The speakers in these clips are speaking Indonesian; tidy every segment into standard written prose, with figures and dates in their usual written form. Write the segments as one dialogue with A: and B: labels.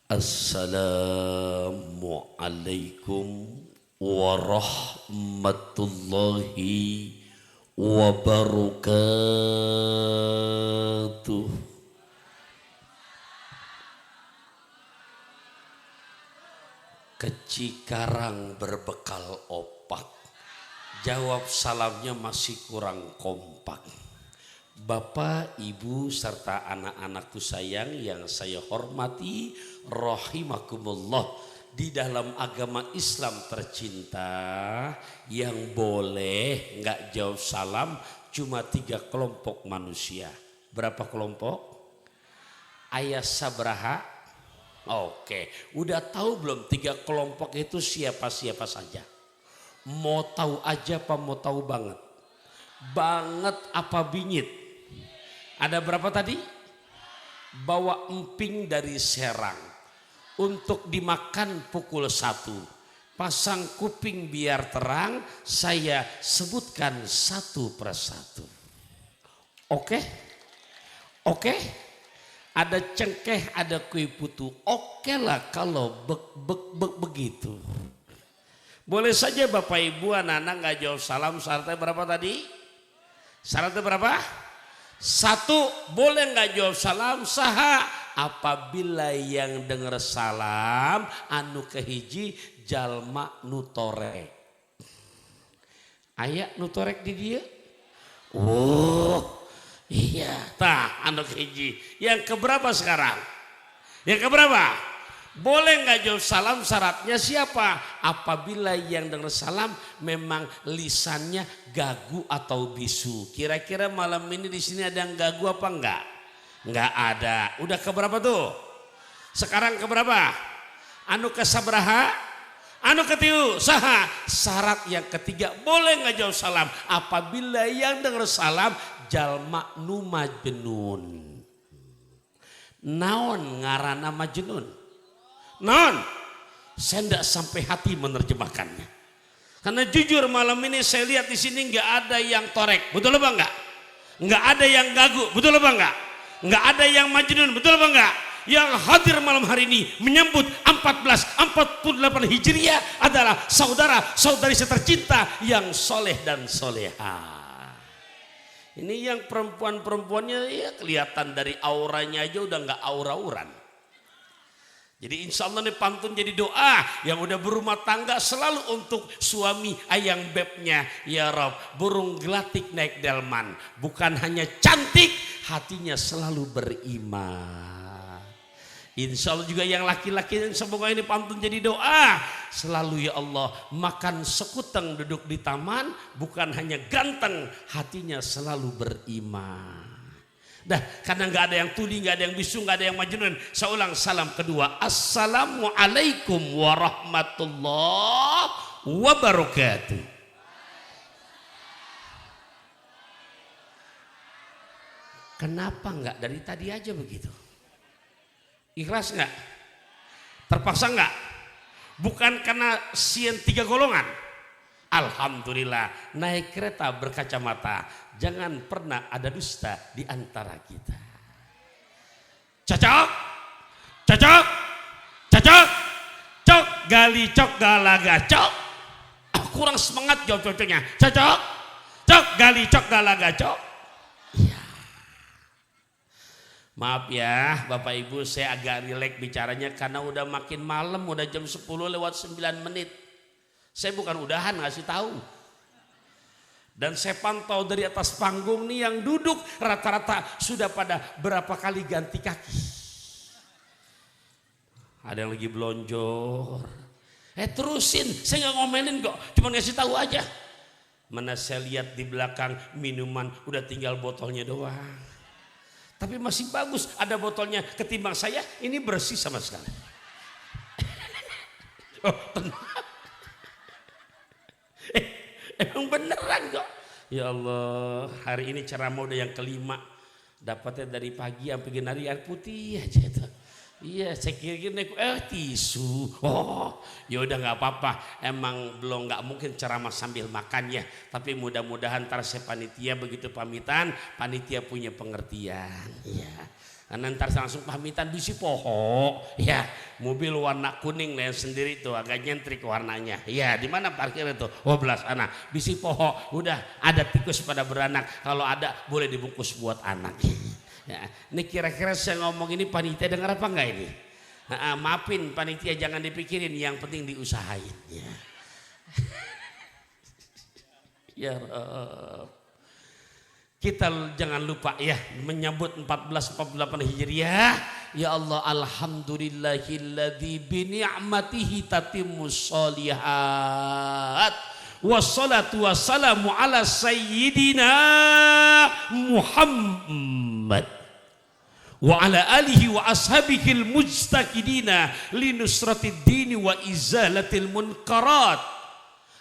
A: Assalamualaikum warahmatullahi wabarakatuh. Ke Cikarang berbekal opak, jawab salamnya masih kurang kompak. Bapak, Ibu, serta anak-anakku sayang yang saya hormati, rahimakumullah. Di dalam agama Islam tercinta, yang boleh nggak jawab salam cuma 3 kelompok manusia. Berapa kelompok? Ayah sabraha? Oke, udah tahu belum 3 kelompok itu siapa-siapa saja? Mau tahu aja apa mau tahu banget? Banget apa bingit? Ada berapa tadi? Bawa emping dari Serang. Untuk dimakan pukul 1. Pasang kuping biar terang. Saya sebutkan satu persatu. Oke? Oke? Ada cengkeh, ada kue putu. Oke lah kalau begitu. Boleh saja Bapak Ibu anak-anak gak jawab salam. Syaratnya berapa tadi? Syaratnya berapa? 1, boleh nggak jawab salam? Saha apabila yang dengar salam anu kehiji jalma nutorek. Aya nutorek di dia? Oh iya, tah anu kehiji. Yang keberapa sekarang? Yang keberapa? Boleh nggak jawab salam? Syaratnya siapa? Apabila yang dengar salam memang lisannya gagu atau bisu. Kira-kira malam ini di sini ada yang gagu apa enggak? Enggak ada. Udah keberapa tuh? Sekarang keberapa? Anu kesabraha? Anu ketiu? Saha? Syarat yang ketiga, boleh nggak jawab salam? Apabila yang dengar salam jalma nu majnun. Naon ngaranna majnun? Non, saya tidak sampai hati menerjemahkannya. Karena jujur malam ini saya lihat di sini nggak ada yang torek, betul apa enggak? Nggak ada yang gagu, betul apa enggak? Nggak ada yang majnun, betul apa enggak? Yang hadir malam hari ini menyambut 1448 Hijriah adalah saudara-saudari saya tercinta yang soleh dan soleha. Ini yang perempuan-perempuannya ya kelihatan dari auranya aja udah nggak aura-auran. Jadi insya Allah nih pantun jadi doa yang udah berumah tangga selalu untuk suami ayang bebnya. Ya Rob, burung gelatik naik delman. Bukan hanya cantik, hatinya selalu beriman. Insya Allah juga yang laki-laki yang semoga ini pantun jadi doa. Selalu ya Allah makan sekuteng duduk di taman. Bukan hanya ganteng, hatinya selalu beriman. Dah, karena nggak ada yang tuli, nggak ada yang bisu, nggak ada yang majnun. Saya ulang salam kedua. Assalamualaikum warahmatullahi wabarakatuh. Kenapa nggak dari tadi aja begitu? Ikhlas nggak? Terpaksa nggak? Bukan karena sien 3 golongan. Alhamdulillah, naik kereta berkacamata, jangan pernah ada dusta di antara kita. Cocok, cocok, cocok, cok, gali cok, galaga cok. Kurang semangat jawab cocoknya. Cocok, cok, gali cok, galaga cok. Ya. Maaf ya Bapak Ibu, saya agak rileks bicaranya karena udah makin malam, udah jam 10:09. Saya bukan udahan ngasih tahu. Dan saya pantau dari atas panggung nih yang duduk rata-rata sudah pada berapa kali ganti kaki. Ada yang lagi belonjor. Terusin, saya nggak ngomelin kok, cuma ngasih tahu aja. Mana saya lihat di belakang minuman udah tinggal botolnya doang. Tapi masih bagus ada botolnya ketimbang saya, ini bersih sama sekali. Oh tenang. Emang beneran kok. Ya Allah, hari ini ceramah udah yang kelima. Dapatnya dari pagi sampai genari air putih aja itu. Iya, saya kira-kira tisu. Oh, ya udah nggak apa-apa. Emang belum nggak mungkin ceramah sambil makan ya. Tapi mudah-mudahan ntar saya panitia begitu pamitan, panitia punya pengertian. Iya. Karena ntar saya langsung pamitan bisi pohon. Ya, mobil warna kuning yang sendiri tuh agak nyentrik warnanya. Ya, di mana parkir itu? Oh, belah sana. Bisi pohon, udah ada tikus pada beranak. Kalau ada boleh dibungkus buat anak. Ya, ini kira-kira saya ngomong ini panitia dengar apa enggak ini? Maafin panitia, jangan dipikirin, yang penting diusahain. Ya. Ya Rabb. Kita jangan lupa ya menyambut 1448 Hijriah. Ya Allah, alhamdulillahilladzi bi ni'matihi tatimmus sholihat. Wassalatu wassalamu ala sayyidina Muhammad wa ala alihi wa ashabihil mujtahidina linusratid dini wa izalatil munkarat.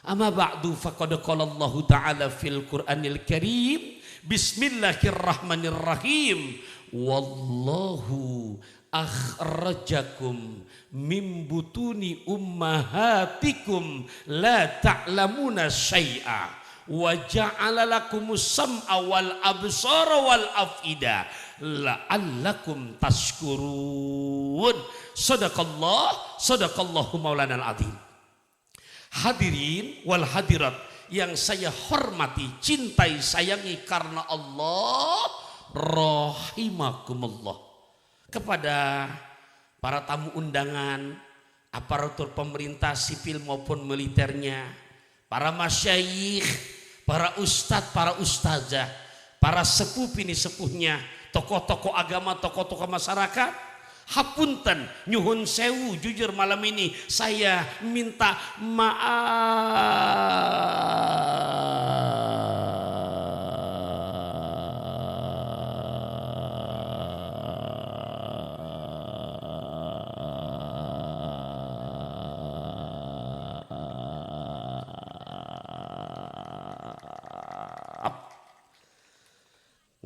A: Amma ba'du, faqad qala Allah ta'ala fil Qur'anil Karim, bismillahirrahmanirrahim, wallahu akhrajakum min butuni ummahatikum la ta'lamuna syai'a wa ja'ala lakumus sam'a wal absara wal afida la'allakum tashkurun. Sadaqallahu maulanal azim. Hadirin wal hadirat yang saya hormati, cintai, sayangi karena Allah, rahimakumullah. Kepada para tamu undangan, aparatur pemerintah sipil maupun militernya, para masyayikh, para ustadz, para ustazah, para sepuh ini sepuhnya, tokoh-tokoh agama, tokoh-tokoh masyarakat, hapunten nyuhun sewu, jujur malam ini saya minta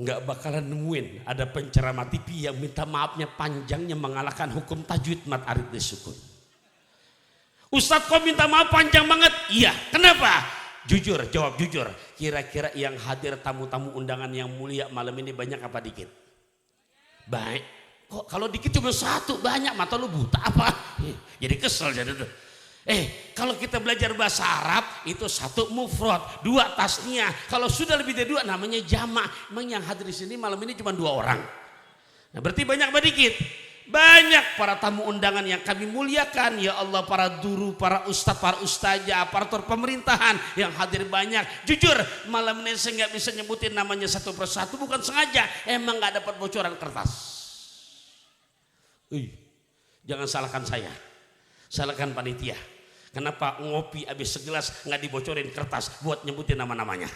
A: nggak bakalan nemuin ada penceramah TV yang minta maafnya panjangnya mengalahkan hukum tajwid mat arid disukun. Ustadz kok minta maaf panjang banget? Iya, kenapa? Jujur, jawab jujur. Kira-kira yang hadir tamu-tamu undangan yang mulia malam ini banyak apa dikit? Baik. Kok kalau dikit cuma satu, banyak, mata lu buta apa? Jadi kesel jadi tuh. Kalau kita belajar bahasa Arab itu satu mufrad, dua tasniah. Kalau sudah lebih dari dua namanya jamak. Memang yang hadir di sini malam ini cuma 2 orang. Nah, berarti banyak apa dikit? Banyak para tamu undangan yang kami muliakan. Ya Allah, para guru, para ustadz, para ustazah, aparatur pemerintahan yang hadir banyak. Jujur malam ini saya nggak bisa nyebutin namanya satu persatu, bukan sengaja. Emang nggak dapat bocoran kertas. Jangan salahkan saya, salahkan panitia. Kenapa ngopi habis segelas nggak dibocorin kertas buat nyebutin nama-namanya?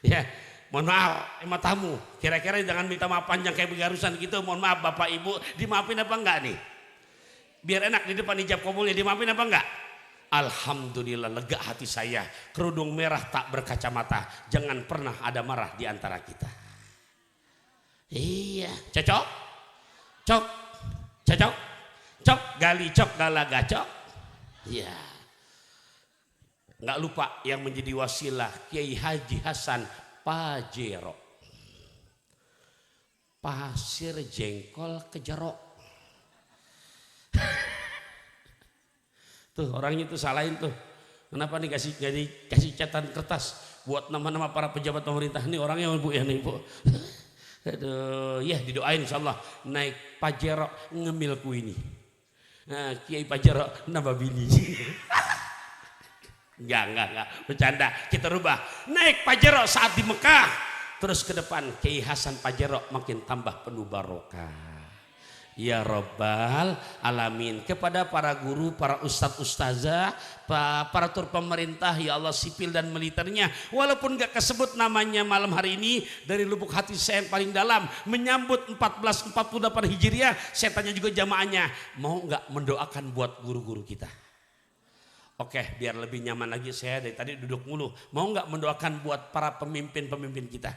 A: Ya, mohon maaf, emang tamu. Kira-kira jangan minta maaf panjang kayak begarusan gitu. Mohon maaf Bapak Ibu, dimaafin apa enggak nih? Biar enak di depan ijab kabulnya, dimaafin apa enggak? Alhamdulillah, lega hati saya. Kerudung merah tak berkacamata. Jangan pernah ada marah di antara kita. Iya, cocok? Cok, cocok? Cok, gali cok, galaga cok. Ya, nggak lupa yang menjadi wasilah Kiai Haji Hasan Pajero, pasir jengkol kejerok. Tuh orangnya tuh salahin tuh. Kenapa nih kasih catatan kertas buat nama-nama para pejabat pemerintah nih orangnya Bu ya nih Bu. Aduh, ya didoain insyaallah naik Pajero ngemil ku ini. Nah, Kiai Pajero nambah bini. Enggak, bercanda. Kita rubah. Naik Pajero saat di Mekah, terus ke depan Kiai Hasan Pajero makin tambah penuh barokah. Ya Rabbal Alamin. Kepada para guru, para ustadz ustazah, aparatur pemerintah, ya Allah, sipil dan militernya, walaupun gak kesebut namanya malam hari ini, dari lubuk hati saya yang paling dalam menyambut 1448 Hijriah, saya tanya juga jamaahnya, mau gak mendoakan buat guru-guru kita? Oke, biar lebih nyaman lagi, saya dari tadi duduk mulu. Mau gak mendoakan buat para pemimpin-pemimpin kita?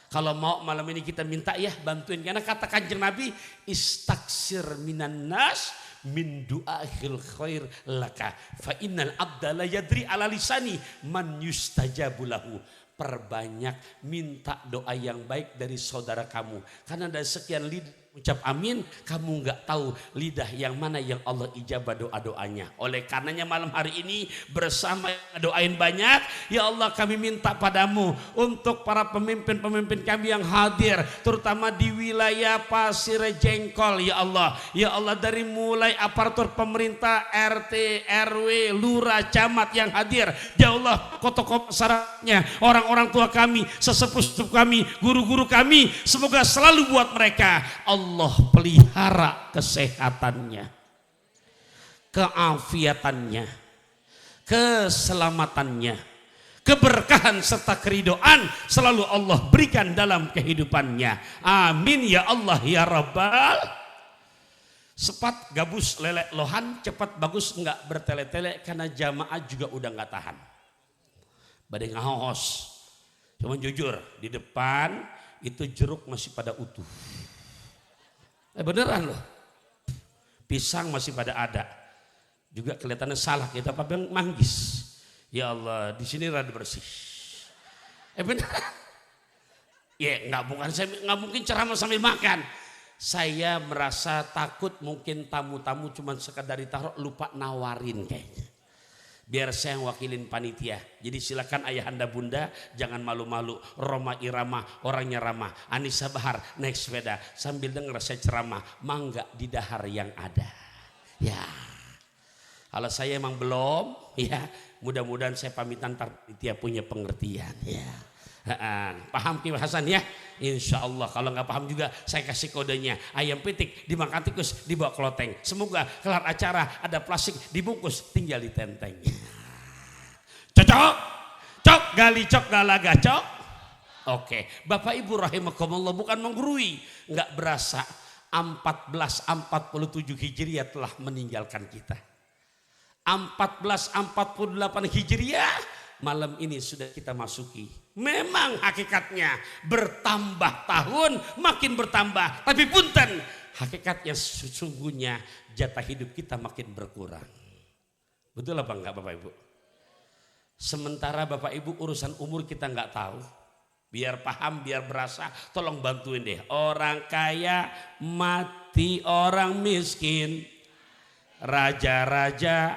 A: Kalau mau malam ini kita minta ya bantuin, karena kata Kanjeng Nabi, istaksir minan nas min du'ahil khair laka fa innal abda la yadri ala lisani man yustajabu lahu. Perbanyak minta doa yang baik dari saudara kamu, karena dari sekian Ucap amin, kamu nggak tahu lidah yang mana yang Allah ijabah doa-doanya. Oleh karenanya malam hari ini bersama doain banyak. Ya Allah, kami minta padamu untuk para pemimpin-pemimpin kami yang hadir, terutama di wilayah Pasir Jengkol. Ya Allah, ya Allah, dari mulai aparatur pemerintah, RT, RW, lurah, camat yang hadir. Ya Allah, tokoh masyarakatnya, orang-orang tua kami, sesepuh kami, guru-guru kami, semoga selalu buat mereka Allah pelihara kesehatannya, keafiatannya, keselamatannya, keberkahan serta keridoan selalu Allah berikan dalam kehidupannya. Amin ya Allah ya Rabbal. Sepat gabus lelek lohan, cepat bagus enggak bertele-tele karena jamaah juga udah enggak tahan. Badai ngahos. Cuma jujur, di depan itu jeruk masih pada utuh. Beneran loh, pisang masih pada ada, juga kelihatannya salah kita apa bang manggis. Ya Allah, di sini rada bersih. Beneran? Ya nggak mungkin ceramah sambil makan. Saya merasa takut mungkin tamu-tamu cuma sekadar ditaruh lupa nawarin kayaknya. Biar saya yang wakilin panitia. Jadi silakan ayahanda bunda jangan malu-malu. Roma Irama orangnya ramah. Anissa Bahar naik sepeda sambil dengar saya ceramah. Mangga di dahar yang ada. Ya. Kalau saya emang belum, ya mudah-mudahan saya pamitan panitia punya pengertian. Ya. Paham Ki Hasan ya? Insya Allah. Kalau nggak paham juga saya kasih kodenya. Ayam pitik dimakan tikus dibawa ke loteng. Semoga kelar acara ada plastik dibungkus tinggal ditenteng. Cocok? Cok gali cok galaga cok. Oke. Bapak Ibu rahimakumullah, bukan menggurui. Nggak berasa 1447 Hijriah telah meninggalkan kita. 1448 Hijriah malam ini sudah kita masuki. Memang hakikatnya bertambah tahun makin bertambah, tapi punten hakikatnya sesungguhnya jatah hidup kita makin berkurang. Betul apa enggak Bapak Ibu? Sementara Bapak Ibu urusan umur kita enggak tahu. Biar paham, biar berasa, tolong bantuin deh. Orang kaya mati, orang miskin, raja-raja,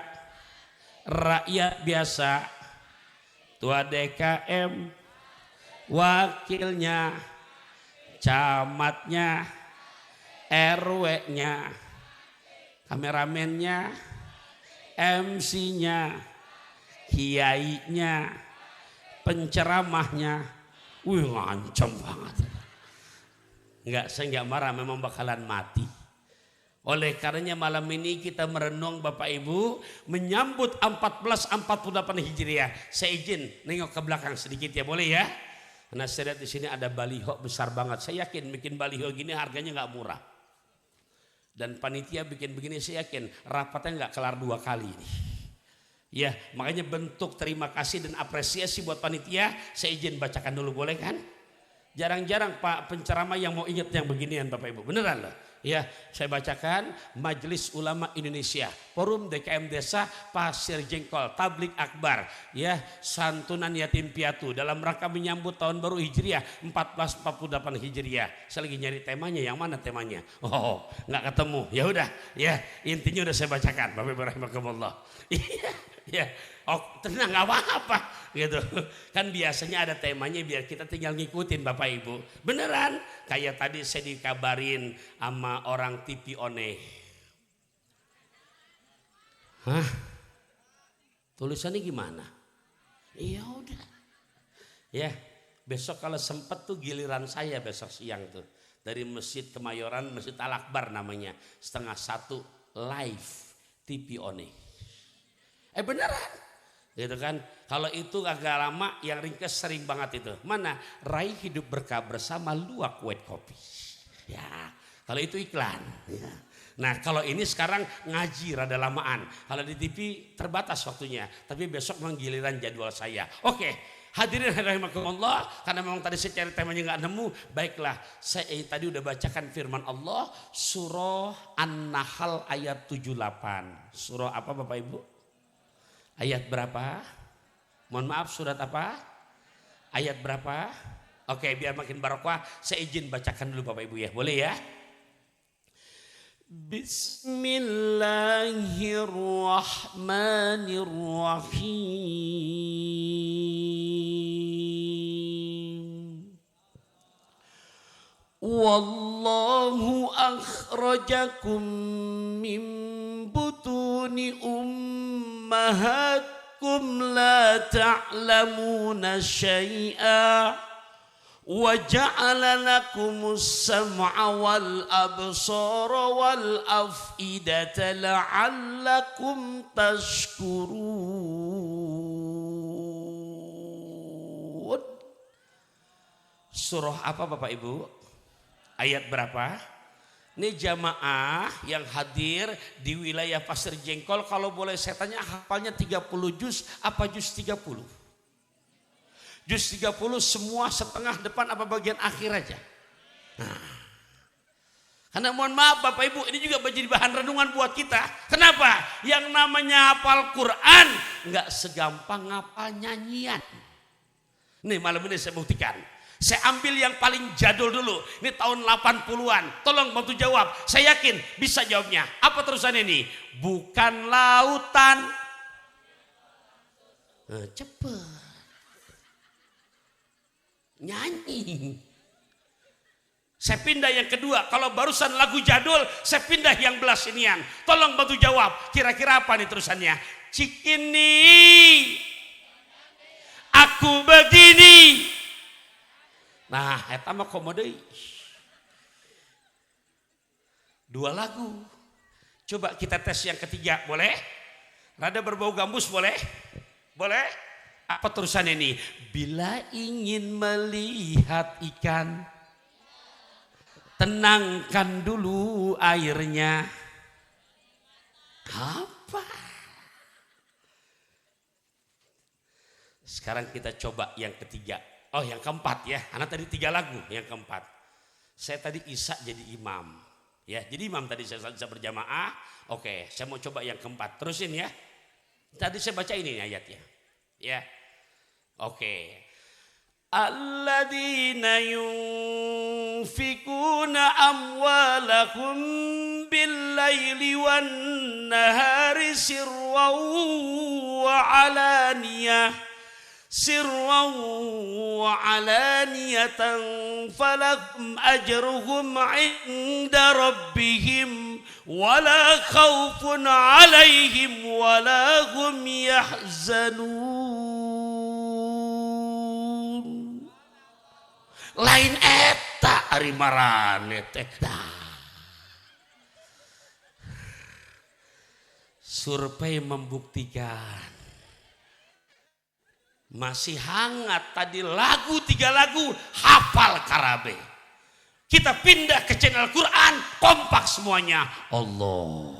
A: rakyat biasa, tua DKM, wakilnya, camatnya, RW-nya, kameramennya, MC-nya, kiainya, penceramahnya. Wih, ngancam banget. Saya enggak marah, memang bakalan mati. Oleh karenanya malam ini kita merenung Bapak Ibu menyambut 1448 Hijriah. Saya izin nengok ke belakang sedikit ya, boleh ya? Karena saya lihat di sini ada baliho besar banget. Saya yakin bikin baliho gini harganya nggak murah. Dan panitia bikin begini saya yakin rapatnya nggak kelar 2 kali nih. Ya, makanya bentuk terima kasih dan apresiasi buat panitia saya izin bacakan dulu, boleh kan? Jarang-jarang Pak penceramah yang mau ingat yang beginian Bapak Ibu, beneran loh. Ya, saya bacakan Majelis Ulama Indonesia, Forum DKM Desa Pasir Jengkol, Tablik Akbar, ya, santunan yatim piatu dalam rangka menyambut tahun baru Hijriah 1448 Hijriah. Saya lagi nyari temanya, yang mana temanya? Oh, nggak ketemu. Ya udah, ya intinya udah saya bacakan. Bapak Ibu rahimakumullah. Iya, ya. Oh, tenang, nggak apa-apa gitu. Kan biasanya ada temanya biar kita tinggal ngikutin Bapak Ibu. Beneran, kayak tadi saya dikabarin sama orang TV One. Hah? Tulisannya gimana? Iya udah. Ya, besok kalau sempat tuh giliran saya besok siang tuh. Dari Masjid Kemayoran, Masjid Al-Akbar namanya. 12:30 live TV One. Beneran. Gitu kan, kalau itu agak lama yang ringkes sering banget itu. Mana? Raih hidup berkah bersama Luwak White Kopi. Ya, kalau itu iklan. Ya. Nah, kalau ini sekarang ngaji rada lamaan. Kalau di TV terbatas waktunya, tapi besok memang giliran jadwal saya. Oke, hadirin rahimakumullah, karena memang tadi saya cari temanya nggak nemu. Baiklah, saya tadi udah bacakan firman Allah surah An-Nahl ayat 78. Surah apa Bapak Ibu? Ayat berapa? Mohon maaf, surat apa? Ayat berapa? Oke, biar makin barokah, saya izin bacakan dulu Bapak Ibu ya. Boleh ya? Bismillahirrahmanirrahim. Wallahu akhrajakum min butuni ummahatkum la ta'lamuna syai'a wa ja'ala lakumus sam'a wal absara wal af'idata la'allakum tashkurun. Surah apa Bapak Ibu? Ayat berapa? Ini jamaah yang hadir di wilayah Pasir Jengkol, kalau boleh saya tanya hafalnya 30 juz apa juz 30? Juz 30 semua setengah depan apa bagian akhir aja? Nah, karena mohon maaf Bapak Ibu, ini juga menjadi bahan renungan buat kita. Kenapa? Yang namanya hafal Quran nggak segampang ngapal nyanyian. Nih malam ini saya buktikan. Saya ambil yang paling jadul dulu. Ini tahun 80-an. Tolong bantu jawab. Saya yakin bisa jawabnya. Apa terusan ini? Bukan lautan. Cepet. Nyanyi. Saya pindah yang kedua. Kalau barusan lagu jadul, saya pindah yang belas inian. Tolong bantu jawab. Kira-kira apa nih terusannya? Cikini. Aku begini. Nah, eta mah komodei. Dua lagu. Coba kita tes yang ketiga, boleh? Rada berbau gambus, boleh? Boleh? Apa terusan ini? Bila ingin melihat ikan, tenangkan dulu airnya. Apa? Sekarang kita coba yang ketiga. Oh yang keempat ya, anak tadi 3 lagu, yang keempat. Saya tadi Isya jadi imam. Ya, jadi imam tadi saya berjamaah. Oke, saya mau coba yang keempat. Terusin ya. Tadi saya baca ini ayatnya. Ya. Oke. Alladzina yunfikuna amwalakum bil-laili wan-nahari sirran wa alaniyah. Sirran wa alaniyatan falakum ajruhum inda rabbihim wala khawfun alaihim wala hum yahzanun. Lain eta ari marane teh. Survei membuktikan masih hangat tadi lagu 3 lagu hafal karabe. Kita pindah ke channel Quran kompak semuanya. Allah.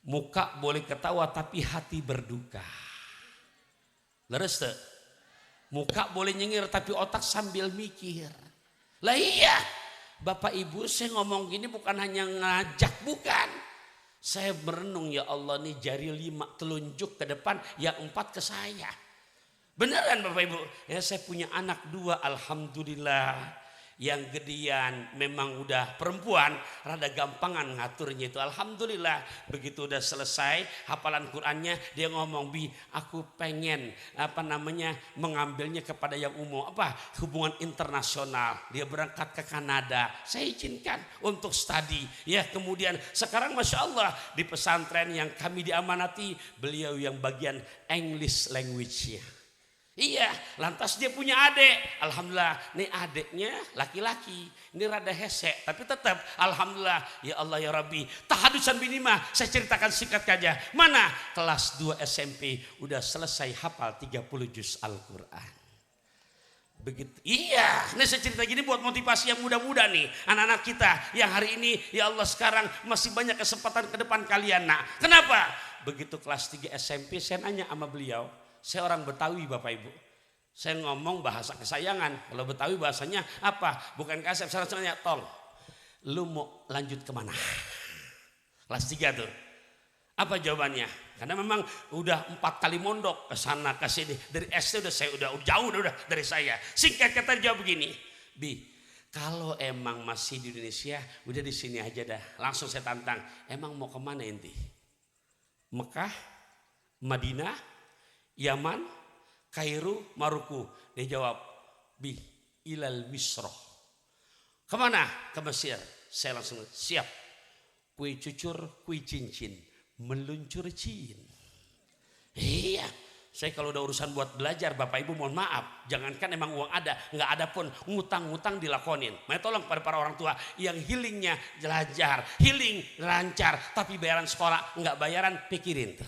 A: Muka boleh ketawa tapi hati berduka. Leres tuh. Muka boleh nyengir tapi otak sambil mikir. Lah iya. Bapak Ibu saya ngomong gini bukan hanya ngajak, bukan. Saya merenung ya Allah nih jari 5 telunjuk ke depan, yang 4 ke saya. Beneran Bapak Ibu, ya saya punya anak 2 alhamdulillah. Yang gedean memang udah perempuan, rada gampangan ngaturnya itu. Alhamdulillah begitu udah selesai hafalan Qurannya, dia ngomong, Bi aku pengen mengambilnya kepada yang umum, hubungan internasional. Dia berangkat ke Kanada, saya izinkan untuk studi. Ya kemudian sekarang Masya Allah di pesantren yang kami diamanati, beliau yang bagian English language-nya. Iya, lantas dia punya adik. Alhamdulillah, nih adiknya laki-laki. Ini rada hesek, tapi tetap alhamdulillah. Ya Allah ya Rabbi, tahadusan binimah. Saya ceritakan singkat saja. Mana kelas 2 SMP udah selesai hafal 30 juz Al-Quran. Begitu. Iya, ini saya cerita gini buat motivasi yang muda-muda nih, anak-anak kita yang hari ini ya Allah sekarang masih banyak kesempatan ke depan kalian. Nah, kenapa? Begitu kelas 3 SMP saya nanya sama beliau. Saya orang Betawi Bapak Ibu. Saya ngomong bahasa kesayangan. Kalau Betawi bahasanya apa? Bukan kasep. Saya nanya, Tol, lu mau lanjut kemana? Kelas 3 tuh. Apa jawabannya? Karena memang udah 4 kali mondok ke sana ke sini. Dari SD udah saya udah jauh udah dari saya. Singkat kata jawab begini, Bi, Kalau emang masih di Indonesia, udah di sini aja dah. Langsung saya tantang. Emang mau kemana inti? Mekah, Madinah, Yaman, Kairo, Maroko. Dia jawab, bi ilal Misroh. Kemana? Ke Mesir. Saya langsung siap. Kue cucur, kue cincin, meluncur cin. Iya. Saya kalau udah urusan buat belajar, Bapak Ibu mohon maaf. Jangankan emang uang ada, nggak ada pun ngutang-ngutang dilakonin. Makanya tolong pada para orang tua yang healingnya belajar, healing lancar, tapi bayaran sekolah nggak bayaran, pikirin.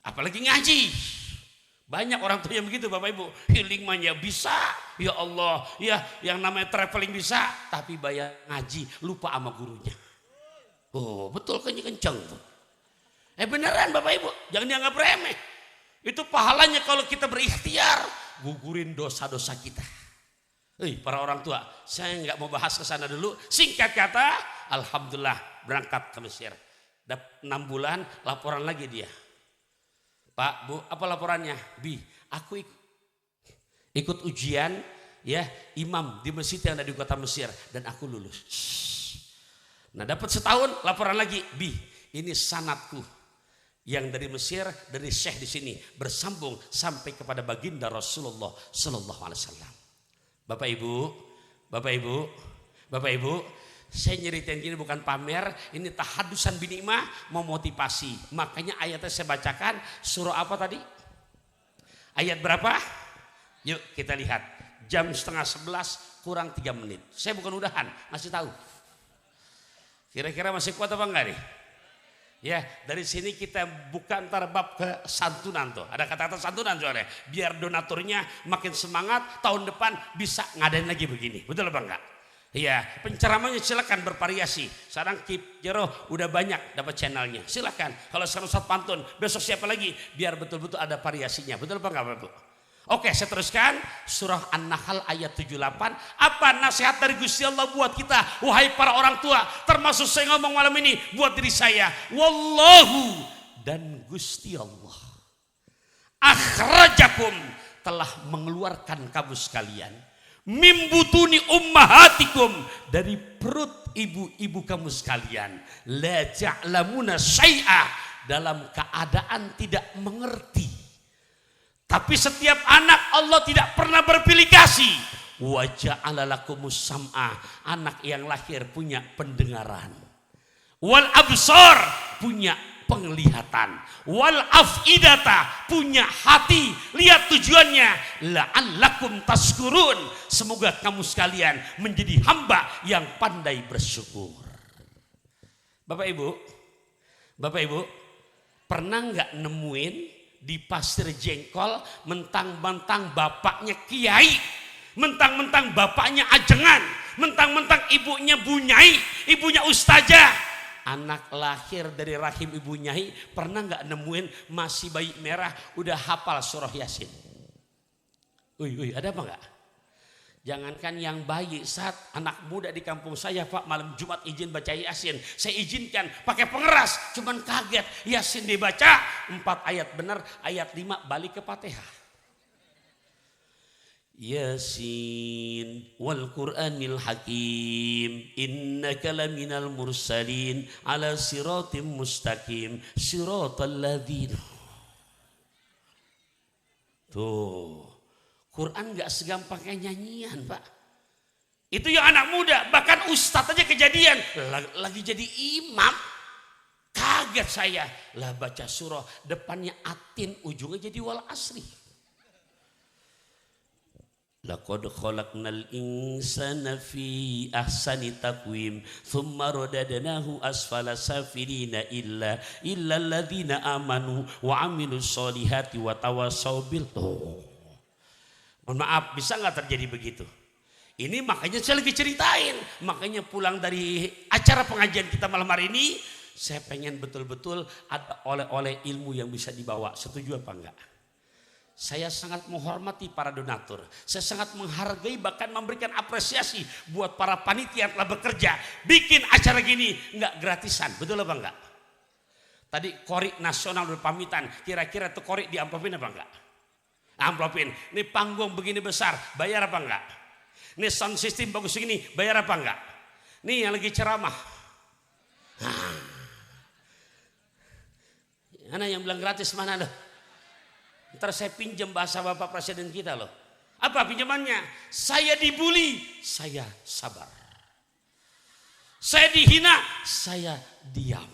A: Apalagi ngaji. Banyak orang tua yang begitu Bapak Ibu. Healing mah ya bisa, ya Allah, ya yang namanya traveling bisa, tapi bayar ngaji lupa sama gurunya. Oh betul kenceng tuh. Beneran Bapak Ibu, jangan dianggap remeh. Itu pahalanya kalau kita berikhtiar, gugurin dosa-dosa kita. Para orang tua, saya nggak mau bahas ke sana dulu. Singkat kata, alhamdulillah berangkat ke Mesir. 6 bulan laporan lagi dia. Pak, Bu, apa laporannya? Bi, aku ikut ujian ya imam di masjid yang ada di kota Mesir dan aku lulus. Nah, dapat setahun laporan lagi, Bi, ini sanadku yang dari Mesir, dari Syekh di sini bersambung sampai kepada baginda Rasulullah Sallallahu Alaihi Wasallam. Bapak Ibu, saya nyeritain gini bukan pamer, ini tahadusan binikmah, mau motivasi. Makanya ayatnya saya bacakan, surah apa tadi? Ayat berapa? Yuk kita lihat. Jam 10:30 kurang 3 menit. Saya bukan udahan, masih tahu. Kira-kira masih kuat apa enggak nih? Ya, dari sini kita buka antara bab ke santunan tuh. Ada kata-kata santunan soalnya. Biar donaturnya makin semangat, tahun depan bisa ngadain lagi begini. Betul apa enggak? Ya, penceramahnya silakan bervariasi. Sekarang Kip Jero udah banyak dapat channelnya. Silakan. Kalau sekarang Ustaz Pantun, besok siapa lagi? Biar betul-betul ada variasinya. Betul apa enggak Bapak? Oke, saya teruskan surah An-Nahl ayat 78. Apa nasihat dari Gusti Allah buat kita, wahai para orang tua, termasuk saya ngomong malam ini buat diri saya. Wallahu, dan Gusti Allah akhrajakum, telah mengeluarkan kamu sekalian, mimbutuni ummahatikum, dari perut ibu-ibu kamu sekalian, la ta'lamuna syai'a, dalam keadaan tidak mengerti. Tapi setiap anak Allah tidak pernah berpilih kasih. Wa ja'ala lakumus sam'a, anak yang lahir punya pendengaran. Wal absar, punya penglihatan. Wal afidata, punya hati. Lihat tujuannya, la'allakum tashkurun, semoga kamu sekalian menjadi hamba yang pandai bersyukur. Bapak Ibu, pernah nggak nemuin di pasir jengkol mentang-mentang bapaknya kiai, mentang-mentang bapaknya ajengan, mentang-mentang ibunya bunyai, ibunya ustazah, anak lahir dari rahim ibu nyai, pernah nggak nemuin masih bayi merah udah hafal surah Yasin? Ada apa nggak? Jangankan yang bayi, saat anak muda di kampung saya Pak malam Jumat izin baca Yasin, saya izinkan pakai pengeras, cuman kaget Yasin dibaca 4 ayat benar, ayat 5 balik ke Fatihah. Yasin wal Qur'anil Hakim innaka laminal mursalin ala siratim mustaqim siratal ladzina. Tuh, Quran gak segampang kayak nyanyian Pak. Itu yang anak muda, bahkan ustadz aja kejadian. Lagi jadi imam, kaget saya. Lah baca surah, depannya atin, ujungnya jadi wal asri. Laqad khalaqnal insana fi ahsani taqwim thumma radadnahu asfala safilina illa alladhina amanu wa amilus solihati wa tawassaw bil. Mohon maaf, bisa nggak terjadi begitu? Ini makanya saya lagi ceritain. Makanya pulang dari acara pengajian kita malam hari ini, saya pengen betul-betul ada oleh-oleh ilmu yang bisa dibawa. Setuju apa enggak? Saya sangat menghormati para donatur. Saya sangat menghargai bahkan memberikan apresiasi buat para panitia yang telah bekerja. Bikin acara gini nggak gratisan. Betul apa enggak? Tadi Kori Nasional berpamitan. Kira-kira tuh Kori diamplopin apa enggak? Amplopin, ini panggung begini besar, bayar apa enggak? Ini sound system bagus gini, bayar apa enggak? Nih yang lagi ceramah. Mana yang bilang gratis mana loh? Ntar saya pinjam bahasa Bapak Presiden kita loh. Apa pinjamannya? Saya dibully, saya sabar. Saya dihina, saya diam.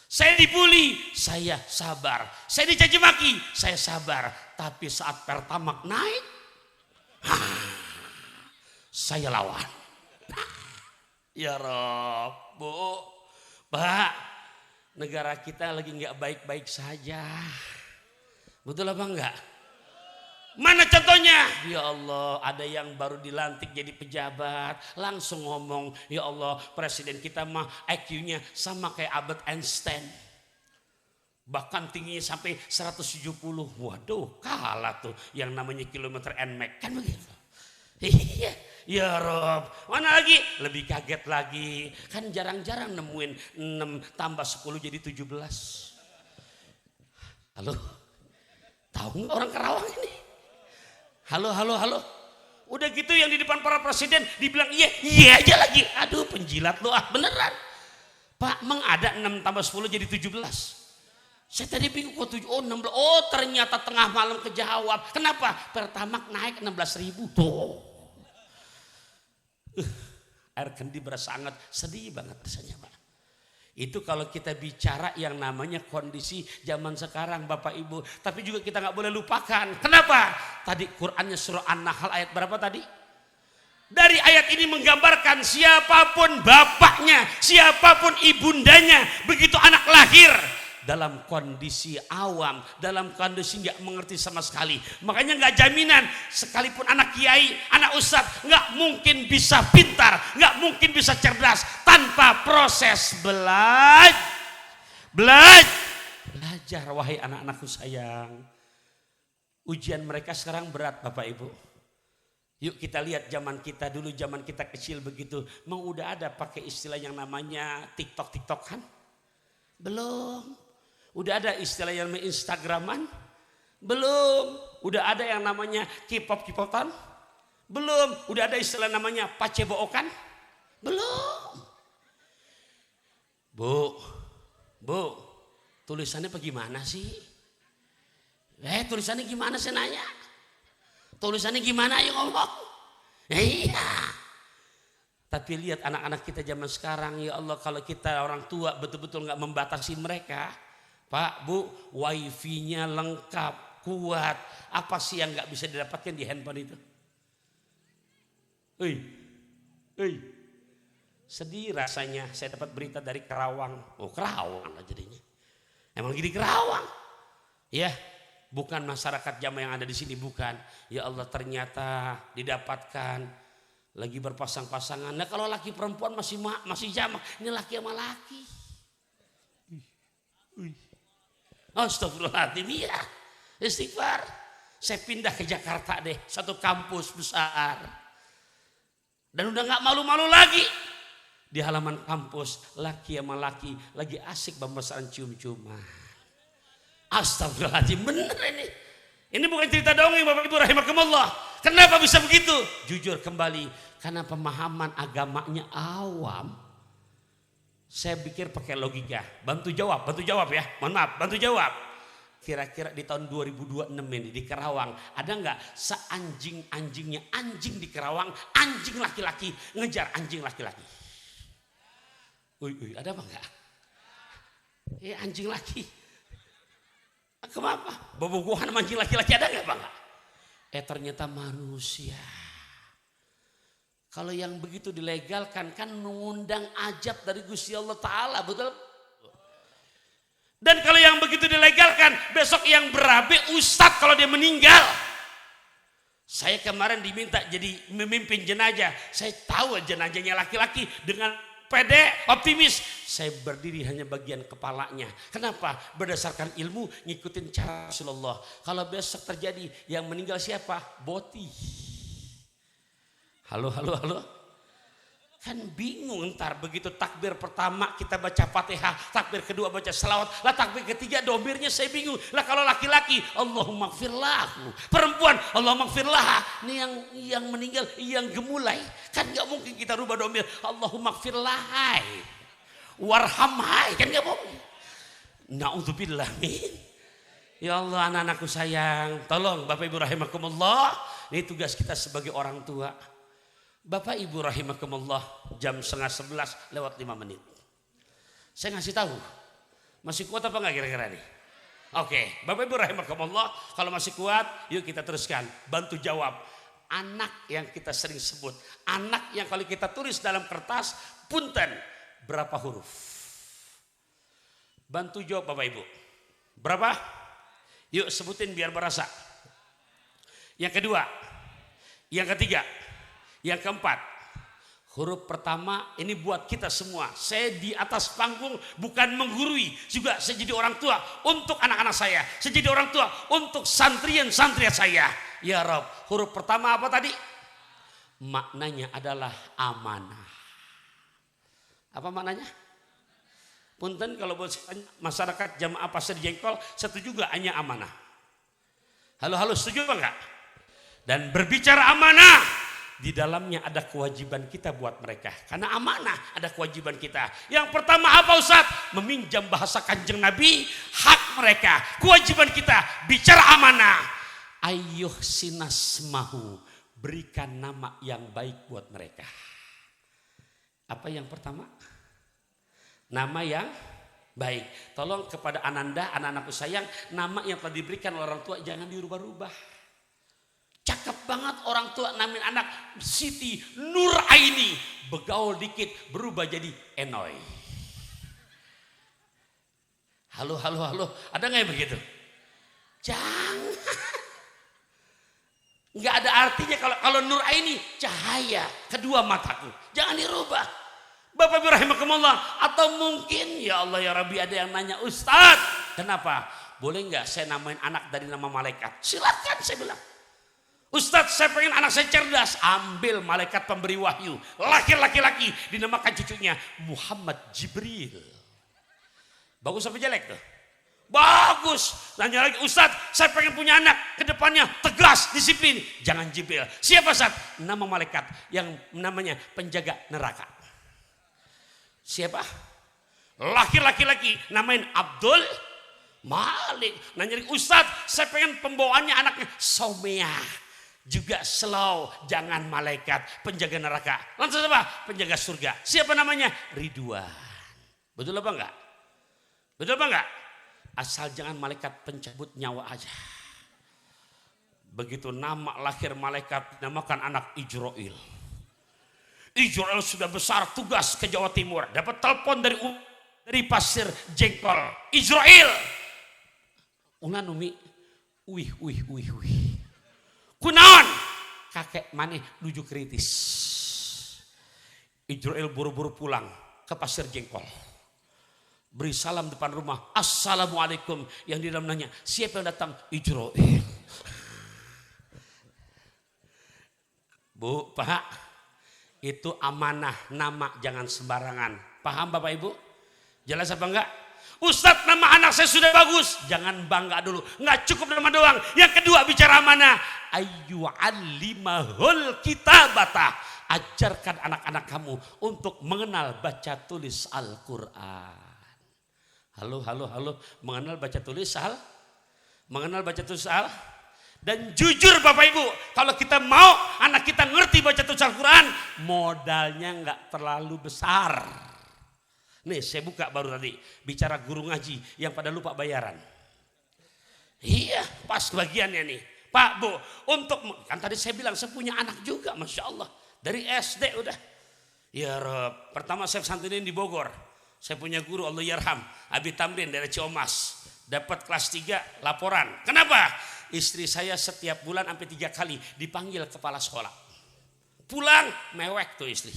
A: Saya dibully, saya sabar. Saya dicaci maki, saya sabar. Tapi saat Pertamax naik, saya lawan. Ya Rob, Bu, Pak, negara kita lagi nggak baik-baik saja. Betul apa enggak? Mana contohnya? Ya Allah, ada yang baru dilantik jadi pejabat, langsung ngomong, ya Allah, presiden kita mah IQ-nya sama kayak Albert Einstein. Bahkan tingginya sampai 170. Waduh, kalah tuh yang namanya kilometer NMAX, kan begitu. Iya, ya Rob, mana lagi? Lebih kaget lagi. Kan jarang-jarang nemuin 6 tambah 10 jadi 17. Halo? Tahu nggak orang Kerawang ini? Halo. Udah gitu yang di depan para presiden dibilang iya aja lagi. Aduh, penjilat lo beneran. Pak, emang ada 6 tambah 10 jadi 17. Saya tadi bingung kok 16. Oh, ternyata tengah malam kejawab. Kenapa? Pertamax naik 16.000 tuh. Air kendi berasa sangat sedih banget rasanya, Pak. Itu kalau kita bicara yang namanya kondisi zaman sekarang Bapak Ibu. Tapi juga kita gak boleh lupakan. Kenapa? Tadi Qur'annya surah An-Nahl ayat berapa tadi? Dari ayat ini menggambarkan siapapun bapaknya, siapapun ibundanya, begitu anak lahir dalam kondisi awam, dalam kondisi nggak mengerti sama sekali. Makanya nggak jaminan sekalipun anak kiai, anak ustadz nggak mungkin bisa pintar, nggak mungkin bisa cerdas tanpa proses belajar. Wahai anak-anakku sayang, ujian mereka sekarang berat Bapak Ibu. Yuk kita lihat zaman kita dulu, zaman kita kecil begitu, mau udah ada pakai istilah yang namanya TikTok kan? Belum. Udah ada istilah yang namanya Instagraman? Belum. Udah ada yang namanya K-pop-K-popan? Belum. Udah ada istilah namanya pacebokan? Belum. Bu, tulisannya bagaimana sih? Tulisannya gimana sih nanya? Tulisannya gimana ayo ngomong? Iya. Tapi lihat anak-anak kita zaman sekarang, ya Allah, kalau kita orang tua betul-betul nggak membatasi mereka, Pak, Bu, wifi-nya lengkap, kuat. Apa sih yang nggak bisa didapatkan di handphone itu? Sedih rasanya saya dapat berita dari Kerawang. Oh, Kerawang lah jadinya. Emang gini Kerawang? Ya, bukan masyarakat Jamaah yang ada di sini, bukan. Ya Allah, ternyata didapatkan lagi berpasang-pasangan. Nah kalau laki perempuan masih Jamaah, ini laki sama laki. Astagfirullahaladzim, ya istighfar. Saya pindah ke Jakarta deh, satu kampus besar. Dan udah gak malu-malu lagi. Di halaman kampus, laki sama laki lagi asik bermesraan cium-ciuman. Astagfirullahaladzim, bener ini. Ini bukan cerita dongeng Bapak Ibu rahimakumullah. Kenapa bisa begitu? Jujur kembali, karena pemahaman agamanya awam. Saya pikir pakai logika. Bantu jawab ya. Mohon maaf, bantu jawab. Kira-kira di tahun 2026 ini di Kerawang ada nggak seanjing-anjingnya anjing di Kerawang, anjing laki-laki ngejar anjing laki-laki? Ada apa enggak? Anjing laki. Kenapa? Bobogohan sama anjing laki-laki ada nggak Bang? Ternyata manusia. Kalau yang begitu dilegalkan kan mengundang ajab dari Gusti Allah Ta'ala, betul? Dan kalau yang begitu dilegalkan, besok yang berabe ustadz kalau dia meninggal. Saya kemarin diminta jadi memimpin jenazah. Saya tahu jenazahnya laki-laki dengan pede, optimis. Saya berdiri hanya bagian kepalanya. Kenapa? Berdasarkan ilmu ngikutin cara Rasulullah. Kalau besok terjadi yang meninggal siapa? Boti. Halo. Kan bingung ntar begitu takbir pertama kita baca Fatihah, takbir kedua baca selawat, lah takbir ketiga domirnya saya bingung. Lah kalau laki-laki Allahumma gfirlahu, perempuan Allahumma gfirlah, ini yang meninggal, yang gemulai, kan nggak mungkin kita rubah domir Allahumma gfirlahai, warhamhai, kan nggak mungkin. Naudzubillah min. Ya Allah, anak-anakku sayang, tolong Bapak Ibu rahimakumullah, ini tugas kita sebagai orang tua. Bapak Ibu rahimakumullah, jam 10:30 lewat 5 menit. Saya ngasih tahu, masih kuat apa enggak kira-kira nih? Oke, Bapak Ibu rahimakumullah, kalau masih kuat, yuk kita teruskan. Bantu jawab. Anak yang kita sering sebut, anak yang kalau kita tulis dalam kertas, punten, berapa huruf? Bantu jawab Bapak Ibu. Berapa? Yuk sebutin biar berasa. Yang kedua, yang ketiga, yang keempat, huruf pertama ini buat kita semua. Saya di atas panggung bukan menggurui, juga saya jadi orang tua untuk anak-anak saya. Saya jadi orang tua untuk santrian-santriat saya. Ya Rob, huruf pertama apa tadi? Maknanya adalah amanah. Apa maknanya? Punten kalau buat masyarakat jamaah pasir jengkol, setuju juga hanya amanah. Halo, setuju apa enggak? Dan berbicara amanah, di dalamnya ada kewajiban kita buat mereka. Karena amanah ada kewajiban kita. Yang pertama apa Ustaz? Meminjam bahasa Kanjeng Nabi, hak mereka. Kewajiban kita bicara amanah. Ayyuh sinasmahu, berikan nama yang baik buat mereka. Apa yang pertama? Nama yang baik. Tolong kepada Ananda, anak-anakku sayang, nama yang telah diberikan oleh orang tua jangan dirubah-rubah. Cakep banget orang tua namin anak Siti Nuraini, begaul dikit berubah jadi Enoy. Halo, ada nggak yang begitu? Jangan. Nggak ada artinya kalau Nuraini cahaya kedua mataku. Jangan dirubah. Bapak Ibu rahimakumullah. Atau mungkin ya Allah ya Rabbi ada yang nanya, Ustadz kenapa? Boleh nggak saya namain anak dari nama malaikat? Silakan saya bilang. Ustadz saya pengen anak saya cerdas. Ambil malaikat pemberi wahyu. Laki-laki dinamakan cucunya Muhammad Jibril. Bagus apa jelek tuh? Bagus. Tanya lagi, Ustadz saya pengen punya anak kedepannya tegas, disiplin. Jangan Jibril. Siapa Ustadz? Nama malaikat yang namanya penjaga neraka. Siapa? Laki-laki namain Abdul Malik. Nanya lagi, Ustadz saya pengen pembawaannya anaknya Someah. Juga slow, jangan malaikat penjaga neraka. Langsung apa? Penjaga surga. Siapa namanya? Ridwan. Betul apa enggak? Betul apa enggak? Asal jangan malaikat pencabut nyawa aja. Begitu nama lahir malaikat namakan anak Ijroil. Ijroil sudah besar tugas ke Jawa Timur. Dapat telepon dari pasir jengkol. Ijroil. Unan umi. Wih. Kunaon? Kakek maneh nuju kritis. Ijroil buru-buru pulang ke pasir jengkol. Beri salam depan rumah. Assalamualaikum. Yang di dalam nanya, siapa yang datang? Ijroil. Bu, Pak. Itu amanah, nama jangan sembarangan. Paham Bapak Ibu? Jelas apa enggak? Ustadz nama anak saya sudah bagus. Jangan bangga dulu. Enggak cukup nama doang. Yang kedua bicara amanah. Ayyu'allimahul kitabata. Ajarkan anak-anak kamu untuk mengenal baca tulis Al-Quran. Halo. Mengenal baca tulis Mengenal baca tulis Dan jujur Bapak Ibu, kalau kita mau anak kita ngerti baca tulis Al-Quran, modalnya nggak terlalu besar. Nih saya buka baru tadi, bicara guru ngaji yang pada lupa bayaran. Iya pas bagiannya nih. Pak Bu, untuk, kan tadi saya bilang saya punya anak juga Masya Allah. Dari SD udah. Ya Rob, pertama saya santunin di Bogor. Saya punya guru Allah yarham, Abi Tamrin dari Ciomas. Dapat kelas 3 laporan. Kenapa? Istri saya setiap bulan sampai 3 kali dipanggil kepala sekolah. Pulang mewek tuh istri.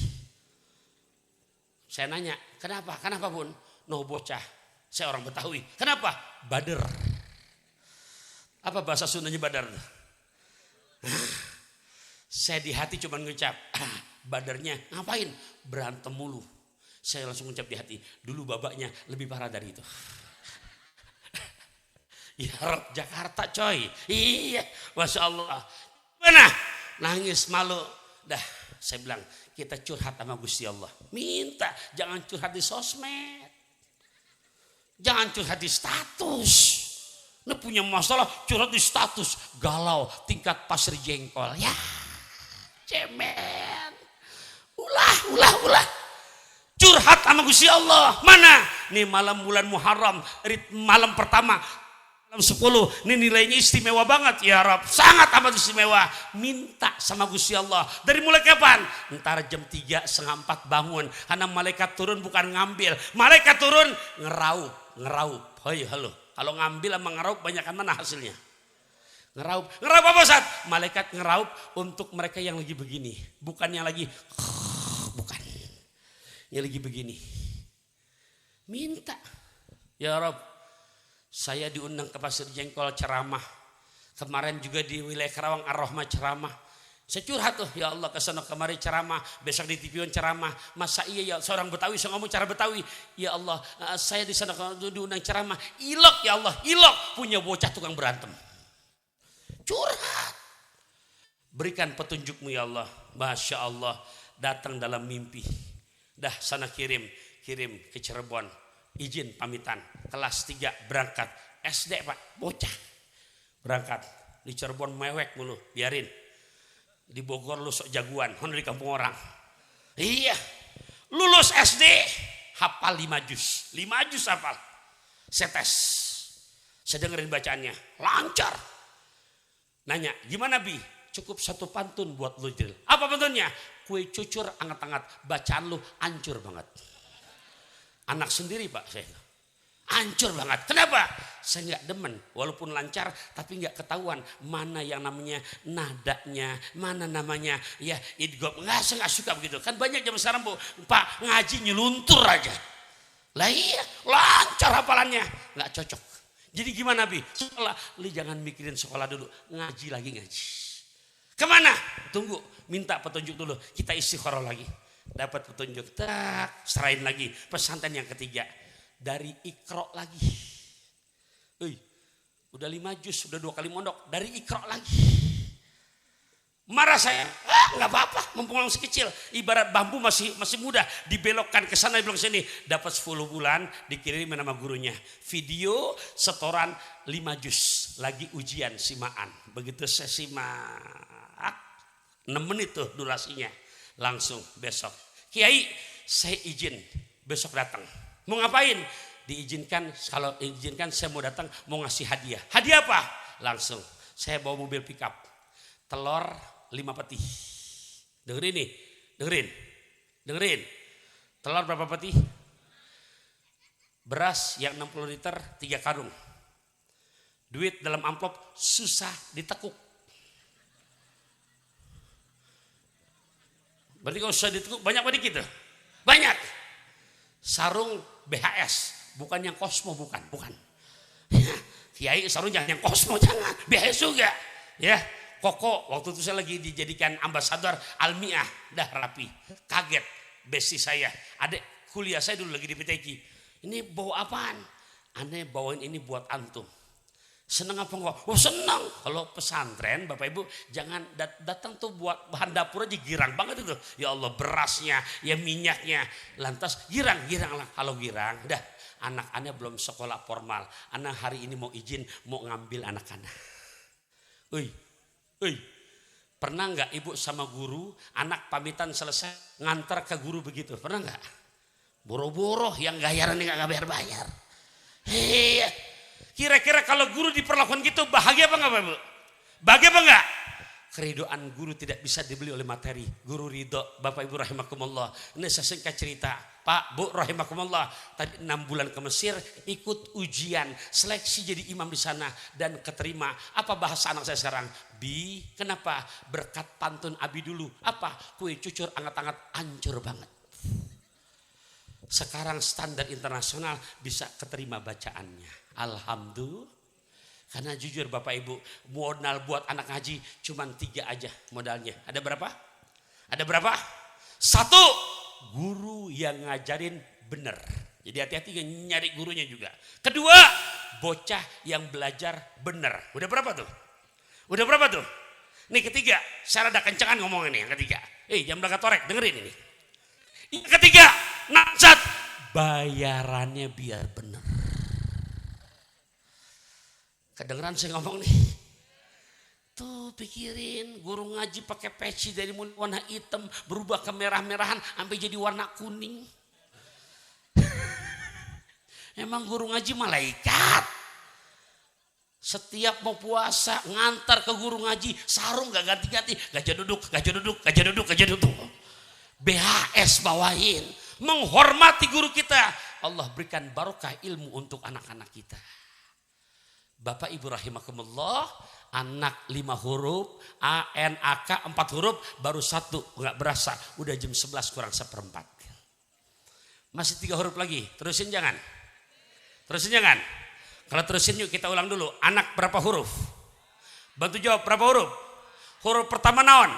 A: Saya nanya, kenapa? Kenapa Bun? No bocah. Saya orang Betawi. Kenapa? Bader. Apa bahasa Sundanya bader? Saya di hati cuma ngucap, badarnya ngapain? Berantem mulu. Saya langsung ucap di hati, dulu babaknya lebih parah dari itu. Ya Rob, Jakarta coy. Iya, Masya Allah. Mana? Nangis malu. Dah, saya bilang, kita curhat sama Gusti Allah. Minta, jangan curhat di sosmed. Jangan curhat di status. Nah punya masalah, curhat di status. Galau, tingkat pasir jengkol. Ya, cemen. Ulah. Curhat sama Gusti Allah. Mana? Nih malam bulan Muharram, malam pertama, malam 10. Ini nilainya istimewa banget ya Rabb. Sangat amat istimewa. Minta sama Gusti Allah. Dari mulai kapan? Ntar jam 3, setengah 4 bangun. Karena malaikat turun bukan ngambil. Malaikat turun ngeraup. Hoi halo. Kalau ngambil sama ngeraup banyakan mana hasilnya? Ngeraup apa Ustaz? Malaikat ngeraup untuk mereka yang lagi begini. Bukan yang lagi bukan. Yang lagi begini. Minta. Ya Rabb, saya diundang ke Pasir Jengkol ceramah. Kemarin juga di wilayah Karawang Ar-Rahmah ceramah. Saya curhat tuh, ya Allah kesana kemari ceramah, besok di TV ceramah. Masa iya ya seorang Betawi saya ngomong cara Betawi. Ya Allah, saya di sana diundang ceramah. Ilok ya Allah, ilok punya bocah tukang berantem. Curhat. Berikan petunjukmu ya Allah. Masya Allah, datang dalam mimpi. Dah sana kirim ke Cirebon. Izin pamitan, kelas 3 berangkat. SD Pak, bocah. Berangkat, di Cirebon mewek mulu, biarin. Di Bogor lu sok jagoan, honor di kampung orang. Iya, lulus SD, hafal 5 juz. 5 juz hafal. Saya tes, saya dengerin bacaannya, lancar. Nanya, gimana Bi? Cukup 1 pantun buat lu Jil. Apa pantunnya? Kue cucur anget-anget, bacaan lu hancur banget. Anak sendiri Pak saya. Hancur banget. Kenapa? Saya nggak demen. Walaupun lancar tapi nggak ketahuan mana yang namanya nadanya, mana namanya ya idgham. Saya nggak suka begitu. Kan banyak zaman sekarang Bu, Pak ngaji nyeluntur aja. Lah iya, lancar hafalannya. Nggak cocok. Jadi gimana Bi? Sekolah, lu jangan mikirin sekolah dulu. Ngaji lagi ngaji. Kemana? Tunggu, minta petunjuk dulu. Kita istikharah lagi. Dapat petunjuk, tak serahin lagi. Pesantren yang ketiga dari Iqra lagi. Udah 5 juz, udah 2 kali mondok dari Iqra lagi. Marah saya, nggak apa-apa, mumpung masih kecil. Ibarat bambu masih muda, dibelokkan ke sana, dibelok sini. Dapat 10 bulan, dikirim nama gurunya. Video setoran 5 juz, lagi ujian simaan. Begitu saya simak, 6 menit tuh durasinya. Langsung besok, Kiai saya izin besok datang. Mau ngapain? Diizinkan, kalau izinkan saya mau datang mau ngasih hadiah. Hadiah apa? Langsung saya bawa mobil pickup, telur 5 peti. Dengerin nih, dengerin. Telur berapa peti? Beras yang 60 liter 3 karung. Duit dalam amplop susah ditekuk. Berarti kalau susah ditekuk banyak apa dikit tuh? Banyak. Sarung BHS, bukan yang Cosmo, bukan. Kiai sarung jangan yang Cosmo, jangan. BHS juga. Ya, Koko waktu itu saya lagi dijadikan ambasador Almiah, dah rapi. Kaget besti saya. Adik kuliah saya dulu lagi di PTQ. Ini bawa apaan? Aneh bawain ini buat antum. Seneng apa enggak? Oh seneng. Kalau pesantren Bapak Ibu jangan datang tuh buat bahan dapur aja, girang banget itu. Ya Allah, berasnya, ya minyaknya. Lantas girang lah. Kalau girang, dah anak-anak belum sekolah formal. Anak hari ini mau izin, mau ngambil anak-anak. Pernah nggak ibu sama guru, anak pamitan selesai ngantar ke guru begitu? Pernah nggak? Boro-boro yang gayaran nggak bayar-bayar. Hei. Kira-kira kalau guru diperlakukan gitu bahagia apa enggak Pak Ibu? Bahagia apa enggak? Keridoan guru tidak bisa dibeli oleh materi. Guru ridho, Bapak Ibu rahimakumullah. Ini saya singkat cerita. Pak, Bu rahimakumullah. Tadi 6 bulan ke Mesir ikut ujian, seleksi jadi imam di sana dan keterima. Apa bahasa anak saya sekarang? Bi, kenapa? Berkat pantun Abi dulu. Apa? Kue cucur anget-anget hancur banget. Sekarang standar internasional bisa keterima bacaannya. Alhamdulillah. Karena jujur Bapak Ibu, modal buat anak ngaji cuma 3 aja modalnya. Ada berapa? Satu, guru yang ngajarin benar. Jadi hati-hati nyari gurunya juga. Kedua, bocah yang belajar benar. Udah berapa tuh? Udah berapa tuh? Nih ketiga, saya rada kencangan ngomong ini yang ketiga. Jangan belakang torek, dengerin ini. Yang ketiga, nasihat, bayarannya biar benar. Kedengeran saya ngomong nih. Tuh pikirin, guru ngaji pakai peci dari warna hitam berubah ke merah-merahan sampai jadi warna kuning. Emang guru ngaji malaikat? Setiap mau puasa ngantar ke guru ngaji sarung gak ganti-ganti, gajah duduk, gajah duduk, gajah duduk, gajah duduk. BHS bawain, menghormati guru kita. Allah berikan barokah ilmu untuk anak-anak kita. Bapak Ibu rahimakumullah, anak 5 huruf, ANAK 4 huruf, baru 1 nggak berasa, udah jam 11 kurang 1/4. Masih 3 huruf lagi, terusin jangan. Terusin jangan. Kalau terusin yuk kita ulang dulu. Anak berapa huruf? Bantu jawab berapa huruf? Huruf pertama naon?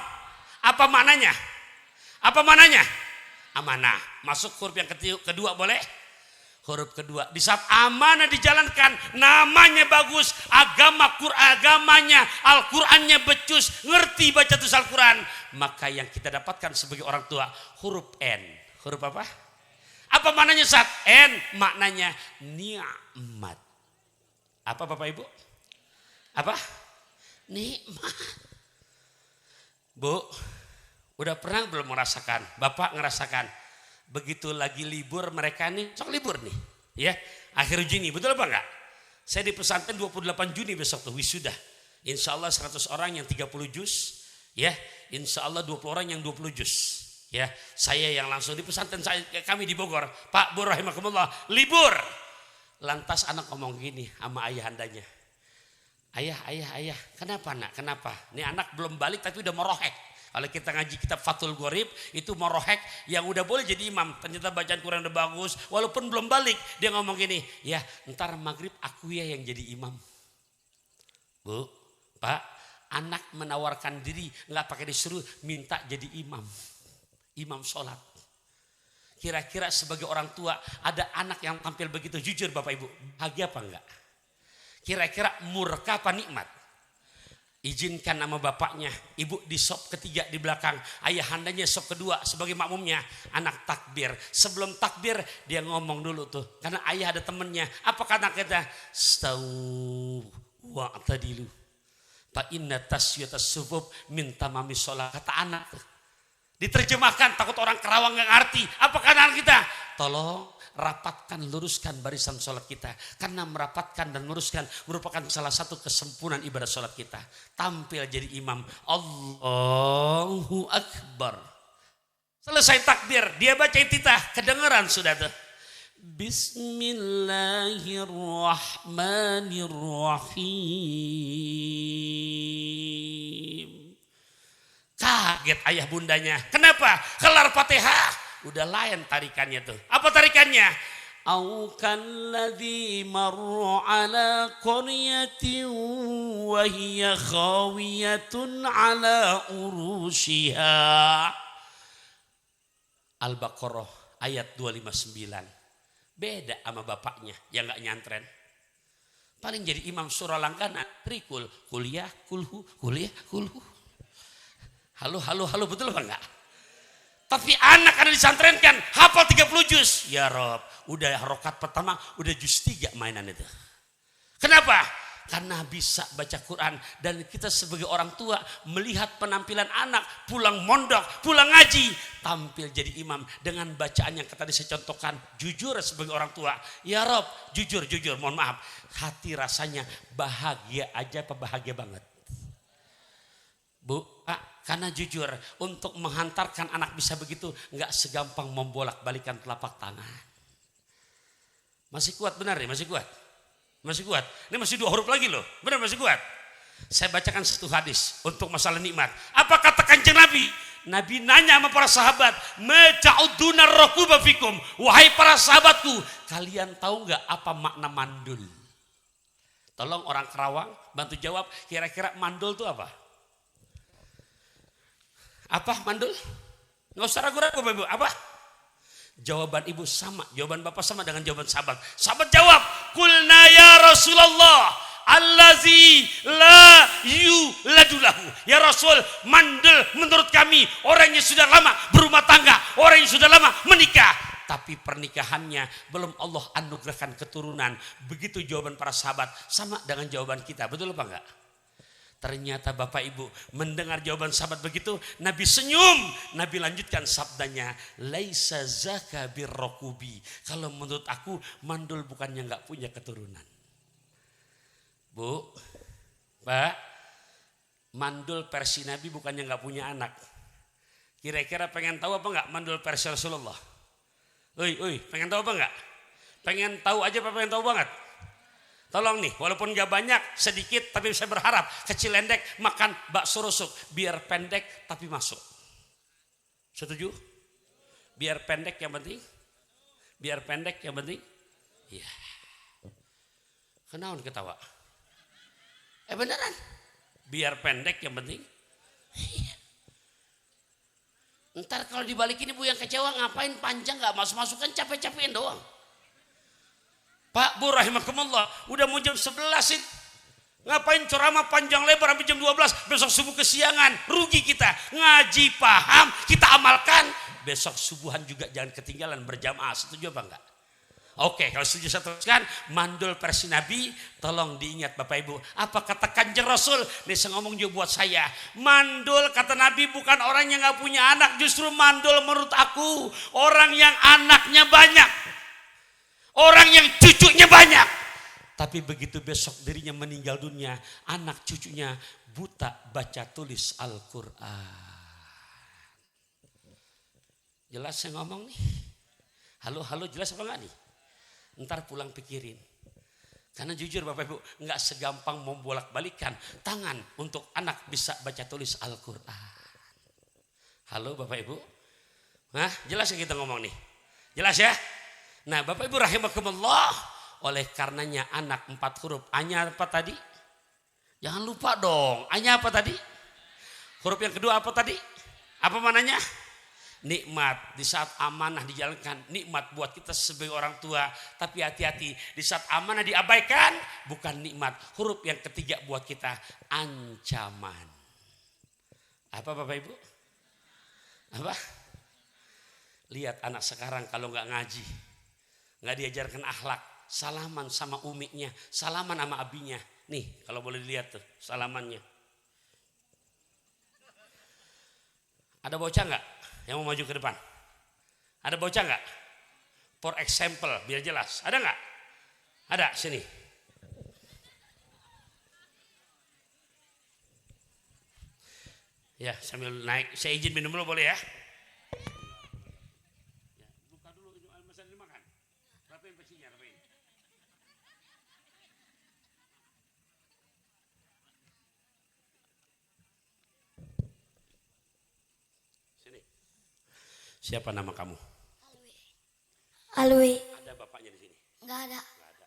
A: Apa maknanya? Apa maknanya? Amanah. Masuk huruf yang kedua boleh? Huruf kedua. Di saat amanah dijalankan, namanya bagus, agamanya, Al-Qur'annya becus, ngerti baca tulis Al-Qur'an, maka yang kita dapatkan sebagai orang tua huruf N. Huruf apa? Apa maknanya saat N? Maknanya nikmat. Apa Bapak Ibu? Apa? Nikmat. Bu, udah pernah belum merasakan? Bapak ngerasakan. Begitu lagi libur mereka nih, sok libur nih. Ya, akhir Juni, betul apa enggak? Saya di pesantren 28 Juni besok tuh wisuda. Insya Allah 100 orang yang 30 juz. Ya, insya Allah 20 orang yang 20 juz. Ya, saya yang langsung di pesantren kami di Bogor. Pak Bu rahimakumullah, libur. Lantas anak ngomong gini sama ayahandanya. Ayah, kenapa nak? Kenapa? Ini anak belum balik tapi udah merohek. Kalau kita ngaji kitab Fathul Gharib itu merohek yang udah boleh jadi imam. Ternyata bacaan Quran udah bagus, walaupun belum balik. Dia ngomong gini, ya ntar maghrib aku ya yang jadi imam. Bu, Pak, anak menawarkan diri nggak pakai disuruh, minta jadi imam. Imam sholat. Kira-kira sebagai orang tua ada anak yang tampil begitu, jujur Bapak Ibu, bahagia apa enggak? Kira-kira murka apa nikmat? Izinkan nama bapaknya, ibu di sop ketiga di belakang, ayahandanya sop kedua sebagai makmumnya, anak takbir. Sebelum takbir dia ngomong dulu tuh, karena ayah ada temennya. Apa kata kita? Stau wa'tadilu. Fa inna tasyiatas sufuf min tamami sholat. Kata anak tuh. Diterjemahkan, takut orang Kerawang nggak ngerti. Apa kata kita? Tolong rapatkan, luruskan barisan sholat kita. Karena merapatkan dan luruskan merupakan salah satu kesempurnaan ibadah sholat kita. Tampil jadi imam. Allahu Akbar. Selesai takbir, dia baca intitah. Kedengeran sudah tuh. Bismillahirrahmanirrahim. Kaget ayah bundanya. Kenapa? Kelar Fatihah. Udah lain tarikannya tuh. Apa tarikannya? Au kalladzi marra ala qaryatin wa hiya khawiyatun ala urushiha. Al-Baqarah ayat 259. Beda sama bapaknya yang enggak nyantren. Paling jadi imam surah langganan, trikul, kuliah, kulhu, kuliah, kulhu. Halo, betul apa enggak? Tapi anak karena disantrenkan, hafal 30 juz. Ya Rob, udah rokat pertama, udah juz 3 mainan itu. Kenapa? Karena bisa baca Quran. Dan kita sebagai orang tua melihat penampilan anak, pulang mondok, pulang ngaji, tampil jadi imam dengan bacaan yang tadi saya contohkan. Jujur sebagai orang tua. Ya Rob, jujur, mohon maaf. Hati rasanya bahagia aja apa bahagia banget? Bu, Pak, karena jujur untuk menghantarkan anak bisa begitu nggak segampang membolak-balikan telapak tangan. Masih kuat benar ya? Masih kuat? Ini masih 2 huruf lagi loh. Benar masih kuat? Saya bacakan satu hadis untuk masalah nikmat. Apa kata Kanjeng Nabi? Nabi nanya sama para sahabat, "Mata'uduna rakuba fikum?" Wahai para sahabatku, kalian tahu nggak apa makna mandul? Tolong orang Kerawang bantu jawab, kira-kira mandul itu apa? Apa mandul? Nggak usah ragu-ragu Bapak Ibu. Apa? Jawaban ibu sama, jawaban bapak sama dengan jawaban sahabat. Sahabat jawab, "Qulna ya Rasulullah, allazi la yuladulahu." Ya Rasul, mandul menurut kami orang yang sudah lama berumah tangga, orang yang sudah lama menikah, tapi pernikahannya belum Allah anugerahkan keturunan. Begitu jawaban para sahabat, sama dengan jawaban kita. Betul apa enggak? Ternyata Bapak Ibu mendengar jawaban sahabat begitu, Nabi senyum. Nabi lanjutkan sabdanya, "Laisa zaka birrokubi." Kalau menurut aku mandul bukannya nggak punya keturunan. Bu, Pak, mandul versi Nabi bukannya nggak punya anak. Kira-kira pengen tahu apa nggak mandul versi Rasulullah? Oi, pengen tahu apa nggak? Pengen tahu aja apa pengen tahu banget? Tolong nih, walaupun gak banyak, sedikit, tapi saya berharap kecil endek makan bakso rusuk. Biar pendek tapi masuk. Setuju? Biar pendek yang penting? Biar pendek yang penting? Iya. Kenaun ketawa? Beneran? Biar pendek yang penting? Iya. Ntar kalau dibalikin ibu yang kecewa, ngapain panjang gak masuk-masuk, kan capek-capekin doang. Pak Bu rahimakumullah, udah mau jam 11 ngapain ceramah panjang lebar sampai jam 12, besok subuh kesiangan, rugi kita. Ngaji paham, kita amalkan, besok subuhan juga jangan ketinggalan berjamaah. Setuju apa enggak? Oke, kalau setuju saya teruskan. Mandul versi Nabi, tolong diingat Bapak Ibu, apa kata Kanjeng Rasul? Ini saya ngomong juga buat saya. Mandul kata Nabi bukan orang yang gak punya anak, justru mandul menurut aku orang yang anaknya banyak, orang yang cucunya banyak, tapi begitu besok dirinya meninggal dunia, anak cucunya buta baca tulis Al-Quran. Jelas saya ngomong nih? Halo, jelas apa enggak nih? Ntar pulang pikirin. Karena jujur Bapak Ibu, enggak segampang membolak-balikan tangan untuk anak bisa baca tulis Al-Quran. Halo Bapak Ibu? Nah, jelas yang kita ngomong nih? Jelas ya? Nah Bapak Ibu rahimakumullah, oleh karenanya anak 4 huruf. A-nya apa tadi? Jangan lupa dong. A-nya apa tadi? Huruf yang kedua apa tadi? Apa mananya? Nikmat. Di saat amanah dijalankan, nikmat buat kita sebagai orang tua. Tapi hati-hati, di saat amanah diabaikan, bukan nikmat. Huruf yang ketiga buat kita, ancaman. Apa Bapak Ibu? Apa? Lihat anak sekarang kalau nggak ngaji, nggak diajarkan akhlak, salaman sama umiknya, salaman sama abinya. Nih kalau boleh dilihat tuh salamannya. Ada bocah nggak yang mau maju ke depan? Ada bocah nggak? For example, biar jelas. Ada nggak? Ada, sini. Ya sambil naik, saya izin minum dulu boleh ya? Siapa nama kamu?
B: Alwi.
A: Ada bapaknya di sini?
B: Enggak ada.
A: Enggak ada.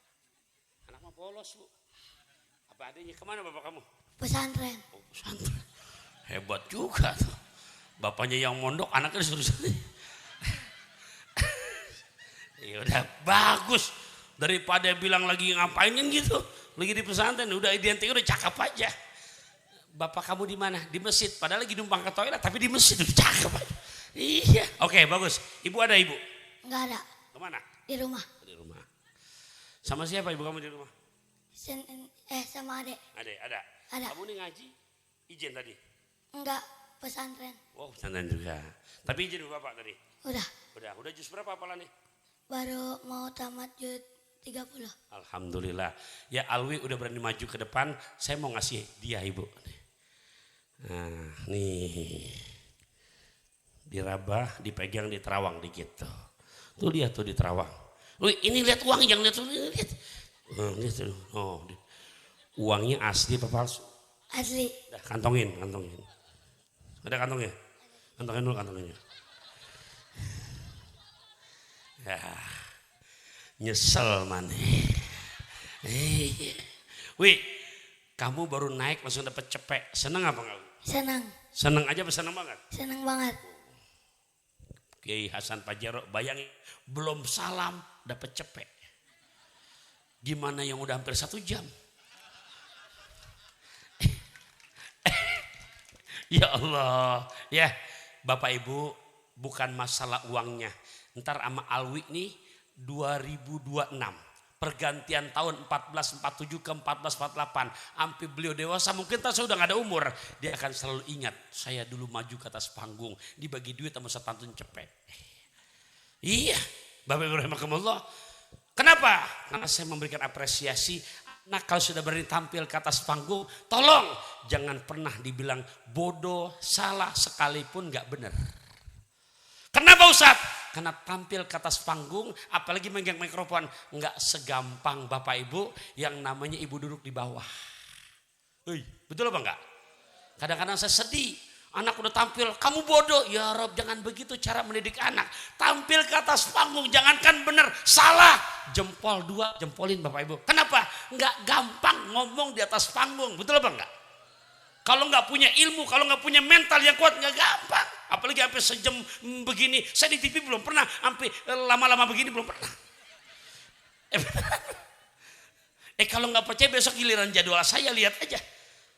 A: Anak mah polos Bu. Apa adanya? Kemana bapak kamu?
B: Pesantren.
A: Oh, pesantren. Hebat juga tuh. Bapaknya yang mondok, anaknya disuruh sini. Ya udah bagus. Daripada bilang lagi ngapain kan gitu. Lagi di pesantren, udah identik, udah cakep aja. Bapak kamu di mana? Di masjid. Padahal lagi numpang ke toilet, tapi di masjid udah cakep aja. Iya. Oke, bagus. Ibu ada ibu?
B: Enggak ada.
A: Kemana?
B: Di rumah.
A: Di rumah. Sama siapa ibu kamu di rumah?
B: Sama adek.
A: Adek, ada.
B: Ada.
A: Kamu nih ngaji? Izin tadi?
B: Enggak, pesantren.
A: Oh, pesantren juga. Tapi izin bapak tadi?
B: Udah.
A: Udah jus berapa apalah nih?
B: Baru mau tamat juz 30.
A: Alhamdulillah. Ya Alwi udah berani maju ke depan. Saya mau ngasih dia ibu. Nah, nih. Dirabah, dipegang, diterawang dikit tuh. Tuh lihat tuh diterawang. Wih, ini lihat uang, jangan lihat tuh, lihat. Lihat tuh. Oh, uangnya asli apa palsu?
B: Asli.
A: Dah, kantongin. Ada kantongnya? Kantongin dulu kantongnya. Ya, nyesel man. Wih, kamu baru naik langsung dapat cepek. Seneng apa enggak?
B: Senang.
A: Seneng aja apa seneng banget?
B: Senang banget.
A: Kiai Hasan Pajero, bayangin belum salam dapat cepek. Gimana yang udah hampir 1 jam? Ya Allah, ya Bapak Ibu, bukan masalah uangnya. Ntar sama Alwi nih 2026. Pergantian tahun 1447 ke 1448. Sampai beliau dewasa, mungkin saya udah gak ada umur. Dia akan selalu ingat, saya dulu maju ke atas panggung, dibagi duit sama setantun cepet. Iya, Bapak Ibu rahimakumullah. Kenapa? Karena saya memberikan apresiasi. Nah kalau sudah berani tampil ke atas panggung, tolong jangan pernah dibilang bodoh, salah sekalipun gak benar. Kenapa Ustadz? Karena tampil ke atas panggung, apalagi megang mikrofon, nggak segampang Bapak Ibu yang namanya ibu duduk di bawah. Betul apa enggak? Kadang-kadang saya sedih, anak udah tampil, kamu bodoh. Ya Rob, jangan begitu cara mendidik anak. Tampil ke atas panggung, jangankan benar, salah. Jempol 2, jempolin Bapak Ibu. Kenapa? Nggak gampang ngomong di atas panggung, betul apa enggak? Kalau nggak punya ilmu, kalau nggak punya mental yang kuat, nggak gampang. Apalagi sampai sejam begini. Saya di TV belum pernah, sampai lama-lama begini belum pernah. Kalau nggak percaya besok giliran jadwal saya, lihat aja.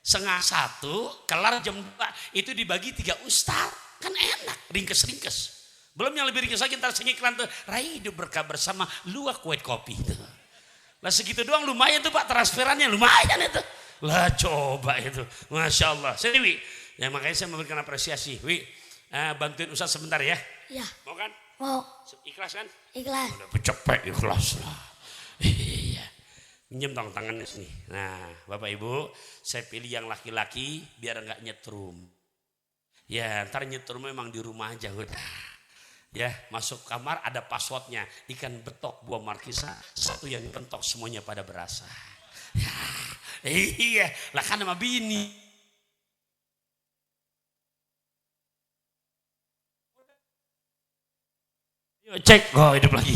A: 12:30, kelar jam 2, itu dibagi 3 ustaz. Kan enak, ringkes-ringkes. Belum yang lebih ringkes lagi, ntar saya iklan tuh, Rai hidup berkah bersama Luwak Kuwait Kopi. Lah segitu doang lumayan tuh Pak, transferannya lumayan itu. Lah coba itu, Masya Allah. Saya Wi, ya makanya saya memberikan apresiasi. Wi, bantuin Ustaz sebentar ya.
B: Iya.
A: Mau kan?
B: Mau.
A: Ikhlas kan?
B: Ikhlas.
A: Udah cepet ikhlas lah. Iya. Minjem dong tangannya sini. Nah, Bapak Ibu, saya pilih yang laki-laki biar nggak nyetrum. Ya, ntar nyetrum memang di rumah aja udah. Ya, masuk kamar ada passwordnya. Ikan betok buah markisa, satu yang pentok semuanya pada berasa. Ya, iya, lah kan sama bini. Yuk cek, oh hidup lagi.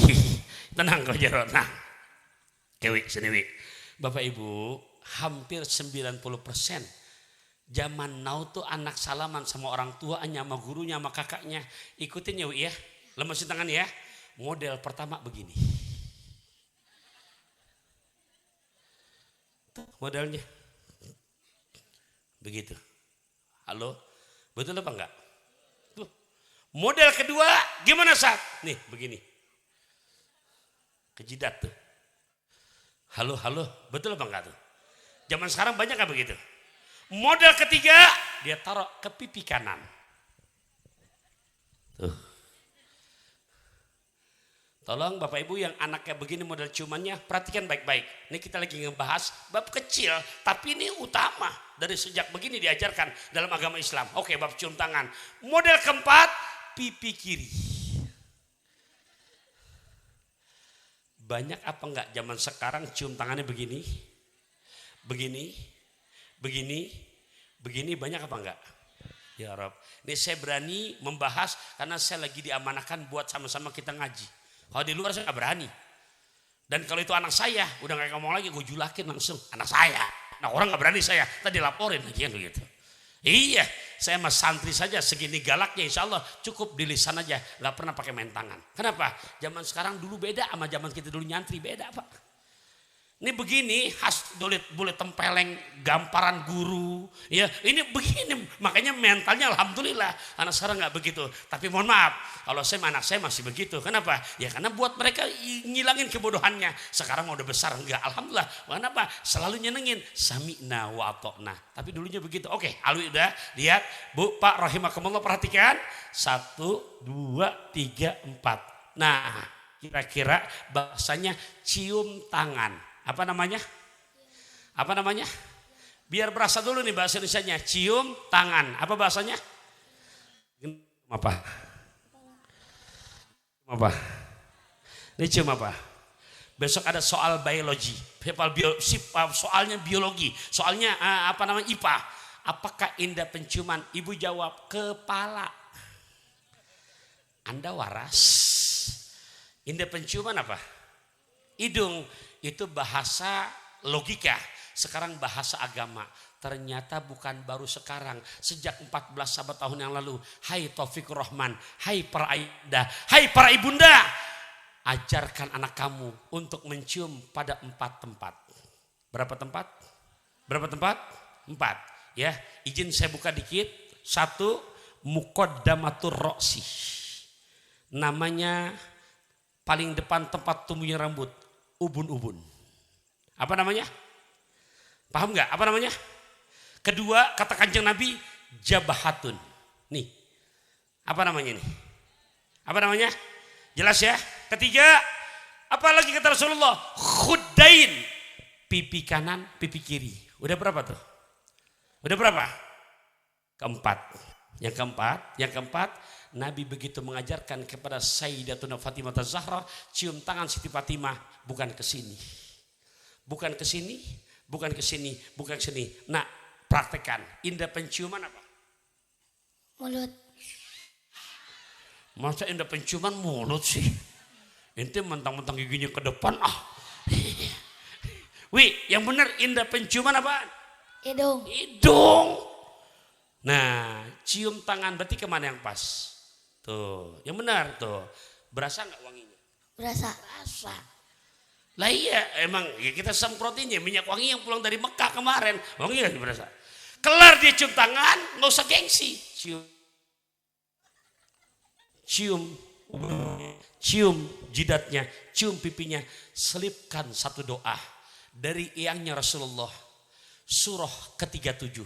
A: Tenang kau Jarot, nah. Kewi, sini Wi. Bapak Ibu, hampir 90% zaman now tuh anak salaman sama orang tuanya, sama gurunya, sama kakaknya. Ikutin ya Wi ya, lemesin tangan ya. Model pertama begini. Modelnya begitu. Halo, betul apa enggak? Tuh. Model kedua gimana saat? Nih begini. Kejidat tuh. Halo, betul apa enggak tuh? Zaman sekarang banyak kan begitu. Model ketiga dia taruh ke pipi kanan. Tuh. Tolong Bapak Ibu yang anaknya begini model ciumannya, perhatikan baik-baik. Ini kita lagi ngebahas bab kecil, tapi ini utama. Dari sejak begini diajarkan dalam agama Islam. Oke, bab cium tangan. Model keempat, pipi kiri. Banyak apa enggak zaman sekarang cium tangannya begini? Begini, banyak apa enggak? Ya Rob, ini saya berani membahas karena saya lagi diamanahkan buat sama-sama kita ngaji. Kalau di luar saya gak berani. Dan kalau itu anak saya, udah gak ngomong lagi, gue julakin langsung. Anak saya. Nah orang gak berani saya, tadi laporin lagi kan begitu. Iya, saya mas santri saja segini galaknya insya Allah cukup di lisan aja. Gak pernah pakai main tangan. Kenapa? Zaman sekarang dulu beda sama zaman kita dulu nyantri, beda Pak. Ini begini khas boleh tempeleng gamparan guru ya ini begini makanya mentalnya alhamdulillah anak sekarang nggak begitu tapi mohon maaf kalau saya anak saya masih begitu kenapa ya karena buat mereka ngilangin kebodohannya sekarang udah besar enggak alhamdulillah kenapa selalu nyenengin sami'na wa ata'na tapi dulunya begitu oke Alwi udah lihat Bu Pak rahimakumullah perhatikan 1 2 3 4 nah kira-kira bahasanya cium tangan. Apa namanya? Biar berasa dulu nih bahasa Indonesianya. Cium tangan. Apa bahasanya? Apa? Ini cium apa? Besok ada soal biologi. Soalnya biologi. Soalnya IPA. Apakah indah penciuman? Ibu jawab kepala. Anda waras. Indah penciuman apa? Hidung. Itu bahasa logika, sekarang bahasa agama. ternyata bukan baru sekarang, sejak 14 abad tahun yang lalu. Hai Taufikur Rahman, hai para ayah, hai para ibunda, ajarkan anak kamu untuk mencium pada 4 tempat. Berapa tempat? Berapa tempat? 4. Ya, izin saya buka dikit. 1, muqaddamatur roksi. Namanya paling depan tempat tumbuhnya rambut, ubun-ubun. Apa namanya? Paham nggak? Apa namanya? Kedua, kata Kanjeng Nabi, jabahatun. Nih, apa namanya ini? Apa namanya? Jelas ya? Ketiga, apalagi kata Rasulullah, khuddain. Pipi kanan, pipi kiri. Udah berapa tuh? Udah berapa? Keempat. Yang keempat, Nabi begitu mengajarkan kepada Sayyidatuna Fatimah Az-Zahra, cium tangan Siti Fatimah, bukan ke sini. Bukan ke sini, bukan ke sini, bukan ke sini. Nah, praktekkan. Indah penciuman apa?
B: Mulut.
A: Masa indah penciuman mulut sih? Ente mentang-mentang giginya ke depan. Wih, yang benar indah penciuman apa?
B: Hidung.
A: Hidung. Nah, cium tangan berarti kemana yang pas? Tuh, yang benar tuh. Berasa nggak wanginya?
B: Berasa.
A: Berasa. Lah iya, emang ya kita semprotinnya minyak wangi yang pulang dari Mekah kemarin. Wangi kan berasa. Kelar dia cium tangan, nggak usah gengsi. Cium jidatnya, cium pipinya. Selipkan satu doa dari eyangnya Rasulullah. Surah ke-37.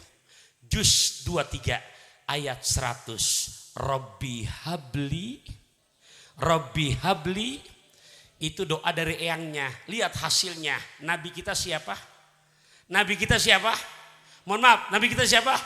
A: Juz 23 ayat 100. Rabbi habli itu doa dari eyangnya. Lihat hasilnya. Nabi kita siapa? Nabi kita siapa? Mohon maaf, Nabi kita siapa?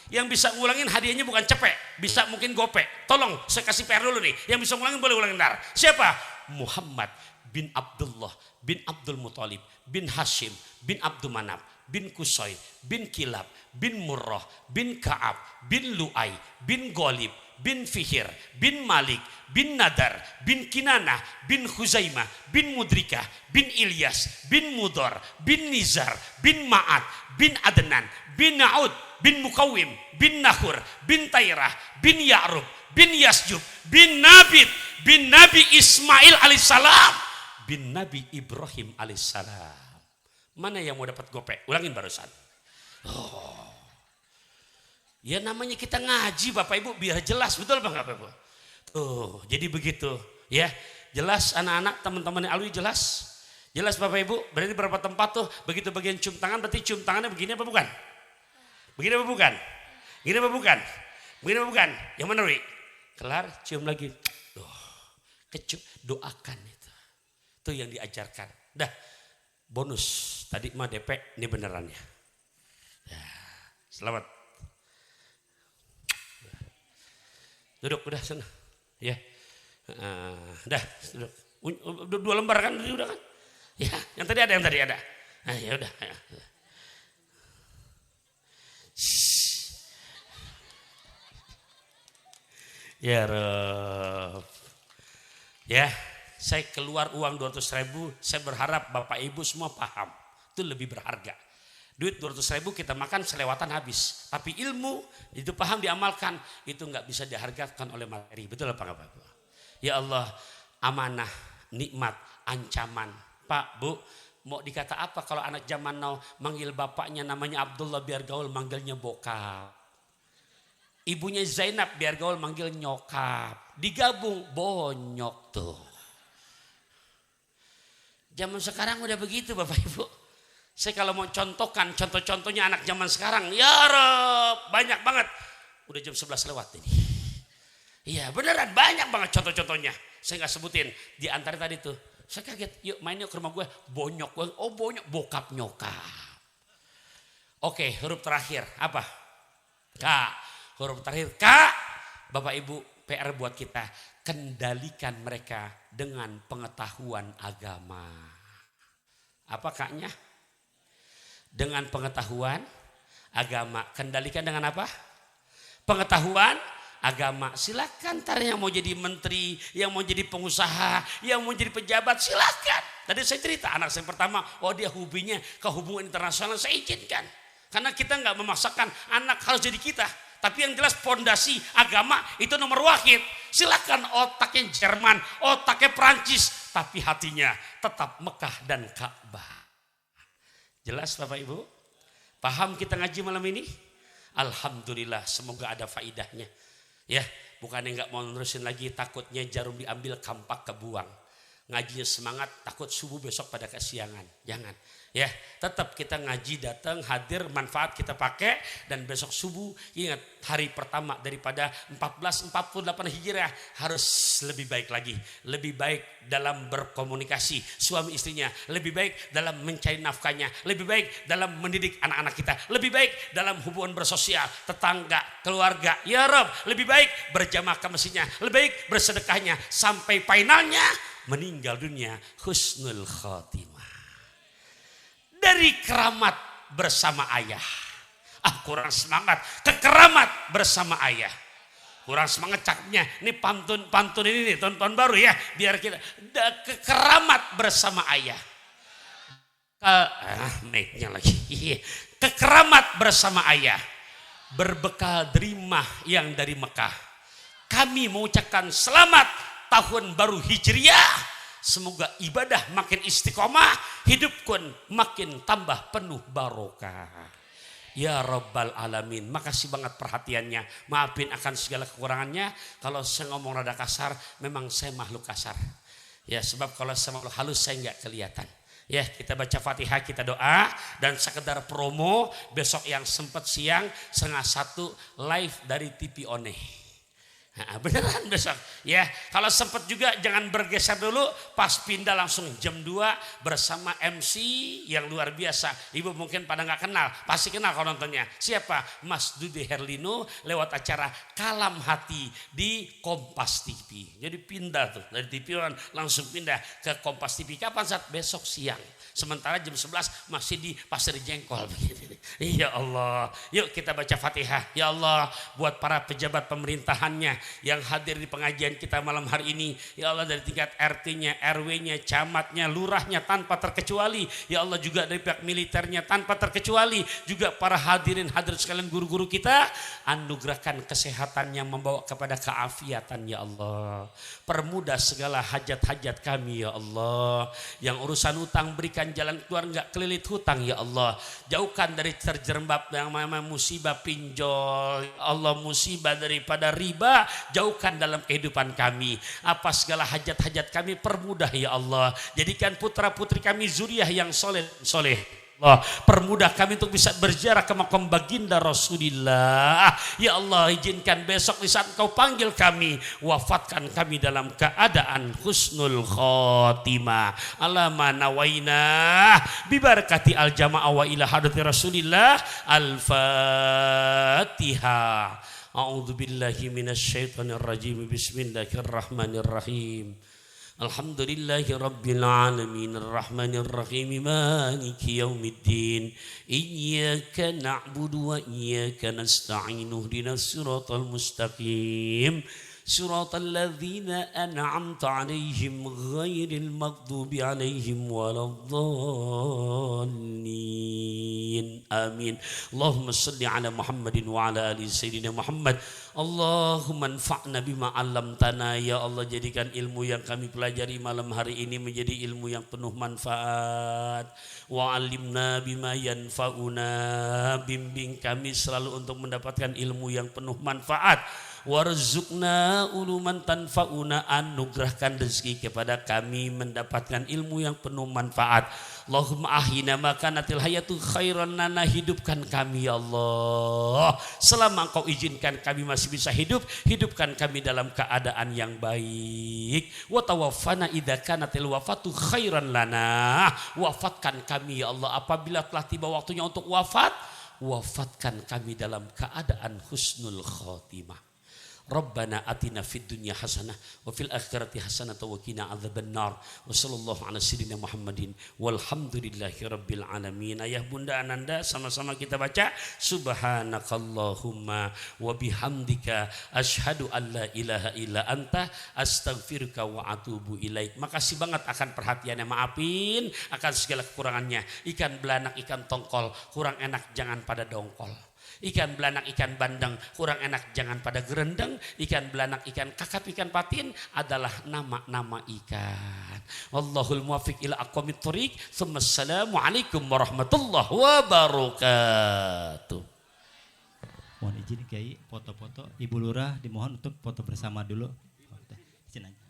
A: Yang bisa ngulangin hadiahnya bukan cepek, bisa mungkin gope. Tolong saya kasih PR dulu nih. Yang bisa ngulangin boleh ulangin ntar. Siapa? Muhammad bin Abdullah bin Abdul Muthalib bin Hashim bin Abdul Manaf bin Qusay bin Kilab bin Murrah bin Ka'ab bin Lu'ay bin Ghalib bin Fihir bin Malik bin Nadar bin Kinanah bin Khuzaimah bin Mudrikah bin Ilyas bin Mudar bin Nizar bin Ma'ad bin Adnan bin Na'ud bin Mukawim bin Nahur bin Tairah bin Ya'rub bin Yasjub bin Nabi Ismail alaihissalam bin Nabi Ibrahim alaihissalam. Mana yang mau dapat gopek? Ulangin barusan. Oh. Ya namanya kita ngaji Bapak Ibu biar jelas, betul Bapak Ibu? Tuh, jadi begitu ya. Jelas anak-anak, teman-teman Alwi jelas? Jelas Bapak Ibu? Berarti berapa tempat tuh? Begitu bagian cium tangan berarti cium tangannya begini apa bukan? Begini apa bukan? Begini apa bukan? Begini apa bukan? Yang mana Wi? Kelar, cium lagi. Kecup, doakan itu. Itu yang diajarkan. Dah, bonus. Tadi mah DP, ini benerannya. Selamat. Duduk udah sana. Ya. Dah, duduk. 2 lembar kan udah kan? Ya, yang tadi ada. Nah, ya udah. Ya Rob. Ya, saya keluar uang 200.000, saya berharap Bapak Ibu semua paham. Itu lebih berharga. Duit 200.000 kita makan selewatan habis. Tapi ilmu itu paham diamalkan. Itu nggak bisa dihargakan oleh materi. Betul apa nggak Pak? Ya Allah, amanah, nikmat, ancaman. Pak, Bu, mau dikata apa kalau anak zaman now manggil bapaknya namanya Abdullah biar gaul manggilnya bokap. Ibunya Zainab biar gaul manggil nyokap. Digabung bonyok tuh. Zaman sekarang udah begitu Bapak Ibu. Saya kalau mau contohkan contoh-contohnya anak zaman sekarang, ya Rob, banyak banget. Udah jam 11 lewat ini. Iya beneran banyak banget contoh-contohnya. Saya nggak sebutin. Di antara tadi tuh, saya kaget. Yuk main yuk ke rumah gue. Bonyok gue. Oh bonyok, bokap nyokap. Oke, huruf terakhir apa? K. Huruf terakhir K. Bapak Ibu PR buat kita. Kendalikan mereka dengan pengetahuan agama. Apa kaknya? Dengan pengetahuan agama. Kendalikan dengan apa? Pengetahuan agama. Silakan ntar yang mau jadi menteri, yang mau jadi pengusaha, yang mau jadi pejabat, silakan. Tadi saya cerita anak saya pertama, oh dia hobinya ke hubungan internasional, saya izinkan. Karena kita nggak memaksakan anak harus jadi kita. Tapi yang jelas fondasi agama itu nomor wahid. Silakan otaknya Jerman, otaknya Perancis, tapi hatinya tetap Mekah dan Ka'bah. Jelas Bapak Ibu? Paham kita ngaji malam ini? Alhamdulillah, semoga ada faidahnya. Ya, bukannya nggak mau nerusin lagi, takutnya jarum diambil kampak kebuang. Ngajinya semangat, takut subuh besok pada kesiangan. Jangan. Ya, tetap kita ngaji, datang, hadir, manfaat kita pakai, dan besok subuh ingat hari pertama daripada 1448 Hijriah harus lebih baik lagi, lebih baik dalam berkomunikasi suami istrinya, lebih baik dalam mencari nafkahnya, lebih baik dalam mendidik anak-anak kita, lebih baik dalam hubungan bersosial, tetangga, keluarga. Ya Rob, lebih baik berjamaah ke masjidnya, lebih baik bersedekahnya, sampai finalnya meninggal dunia husnul khotimah. Dari keramat bersama ayah. Kurang semangat. Kekeramat bersama ayah. Kurang semangat cakepnya. Ini pantun ini nih, tahun baru ya. Biar kita kekeramat bersama ayah. Naiknya lagi. Kekeramat bersama ayah. Berbekal derimah yang dari Mekah. Kami mengucapkan selamat tahun baru Hijriah. Semoga ibadah makin istiqomah, hidup pun makin tambah penuh barokah. Ya Rabbal Alamin, makasih banget perhatiannya. Maafin akan segala kekurangannya. Kalau saya ngomong rada kasar, memang saya makhluk kasar. Ya, sebab kalau saya makhluk halus saya nggak kelihatan. Ya, kita baca Fatihah, kita doa, dan sekedar promo besok yang sempat siang 12:30 live dari TV One. Nah, beneran besok ya, kalau sempat juga jangan bergeser dulu, pas pindah langsung jam 2 bersama MC yang luar biasa. Ibu mungkin pada nggak kenal, pasti kenal kalau nontonnya. Siapa? Mas Dude Herlino lewat acara Kalam Hati di Kompas TV. Jadi pindah tuh dari TV One langsung pindah ke Kompas TV. Kapan saat? Besok siang. Sementara jam 11 masih di Pasir Jengkol. Ya Allah, yuk kita baca Fatihah. Ya Allah, buat para pejabat pemerintahannya yang hadir di pengajian kita malam hari ini. Ya Allah, dari tingkat RT-nya, RW-nya, camatnya, lurahnya tanpa terkecuali. Ya Allah, juga dari pihak militernya tanpa terkecuali. Juga para hadir sekalian, guru-guru kita. Anugerahkan kesehatan yang membawa kepada keafiatan ya Allah. Permudah segala hajat-hajat kami ya Allah. Yang urusan utang berikan jalan keluar, nggak kelilit hutang ya Allah. Jauhkan dari terjerembab yang namanya musibah pinjol. Ya Allah, musibah daripada riba jauhkan dalam kehidupan kami. Apa segala hajat-hajat kami permudah ya Allah. Jadikan putra putri kami zuriah yang soleh. Allah, permudah kami untuk bisa berziarah ke makam baginda Rasulullah. Ya Allah, izinkan besok di saat Engkau panggil kami, wafatkan kami dalam keadaan husnul khotimah. Alama nawaina bibarakati al jamaah wa ila hadrati Rasulillah. Al-Fatihah. A'udzu billahi minasyaitonir rajim. Bismillahirrahmanirrahim. Alhamdulillahi rabbil alamin arrahmanir rahim maliki yaumiddin iyyaka na'budu wa iyyaka nasta'in ihdinas siratal mustaqim siratal ladzina an'amta 'alaihim ghairil maghdubi 'alaihim waladdallin amin. Allahumma shalli ala Muhammadin wa ala ali sayyidina Muhammad. Allahumma anfa'na bima 'allamtana. Ya Allah, jadikan ilmu yang kami pelajari malam hari ini menjadi ilmu yang penuh manfaat. Wa 'allimna bima yanfa'una. Bimbing kami selalu untuk mendapatkan ilmu yang penuh manfaat. Warzuqna uluman tanfa'una. Anugerahkan rezeki kepada kami mendapatkan ilmu yang penuh manfaat. Allahumma ahina makanatil hayatu khairan lana. Hidupkan kami ya Allah. Selama Engkau izinkan kami masih bisa hidup, hidupkan kami dalam keadaan yang baik. Wa tawaffana idza kanatil wafatu khairan lana. Wafatkan kami ya Allah apabila telah tiba waktunya untuk wafat. Wafatkan kami dalam keadaan husnul khotimah. Rabbana atina fid dunya hasanah wa fil akhirati hasanah wa qina adzabannar. Wa sallallahu ala sayyidina Muhammadin walhamdulillahi rabbil alamin. Ayah bunda ananda, sama-sama kita baca subhanakallahumma wa bihamdika asyhadu an la ilaha illa anta astaghfiruka wa atubu ilaik. Makasih banget akan perhatiannya, maafin akan segala kekurangannya. Ikan belanak, ikan tongkol kurang enak jangan pada dongkol. Ikan belanak, ikan bandeng kurang enak jangan pada gerendeng. Ikan belanak, ikan kakap, ikan patin adalah nama-nama ikan. Wallahul muwaffiq ila aqwamit thoriq. Assalamualaikum warahmatullahi wabarakatuh.
C: Mohon izin Kiai, foto-foto Ibu Lurah dimohon untuk foto bersama dulu. Izin aja.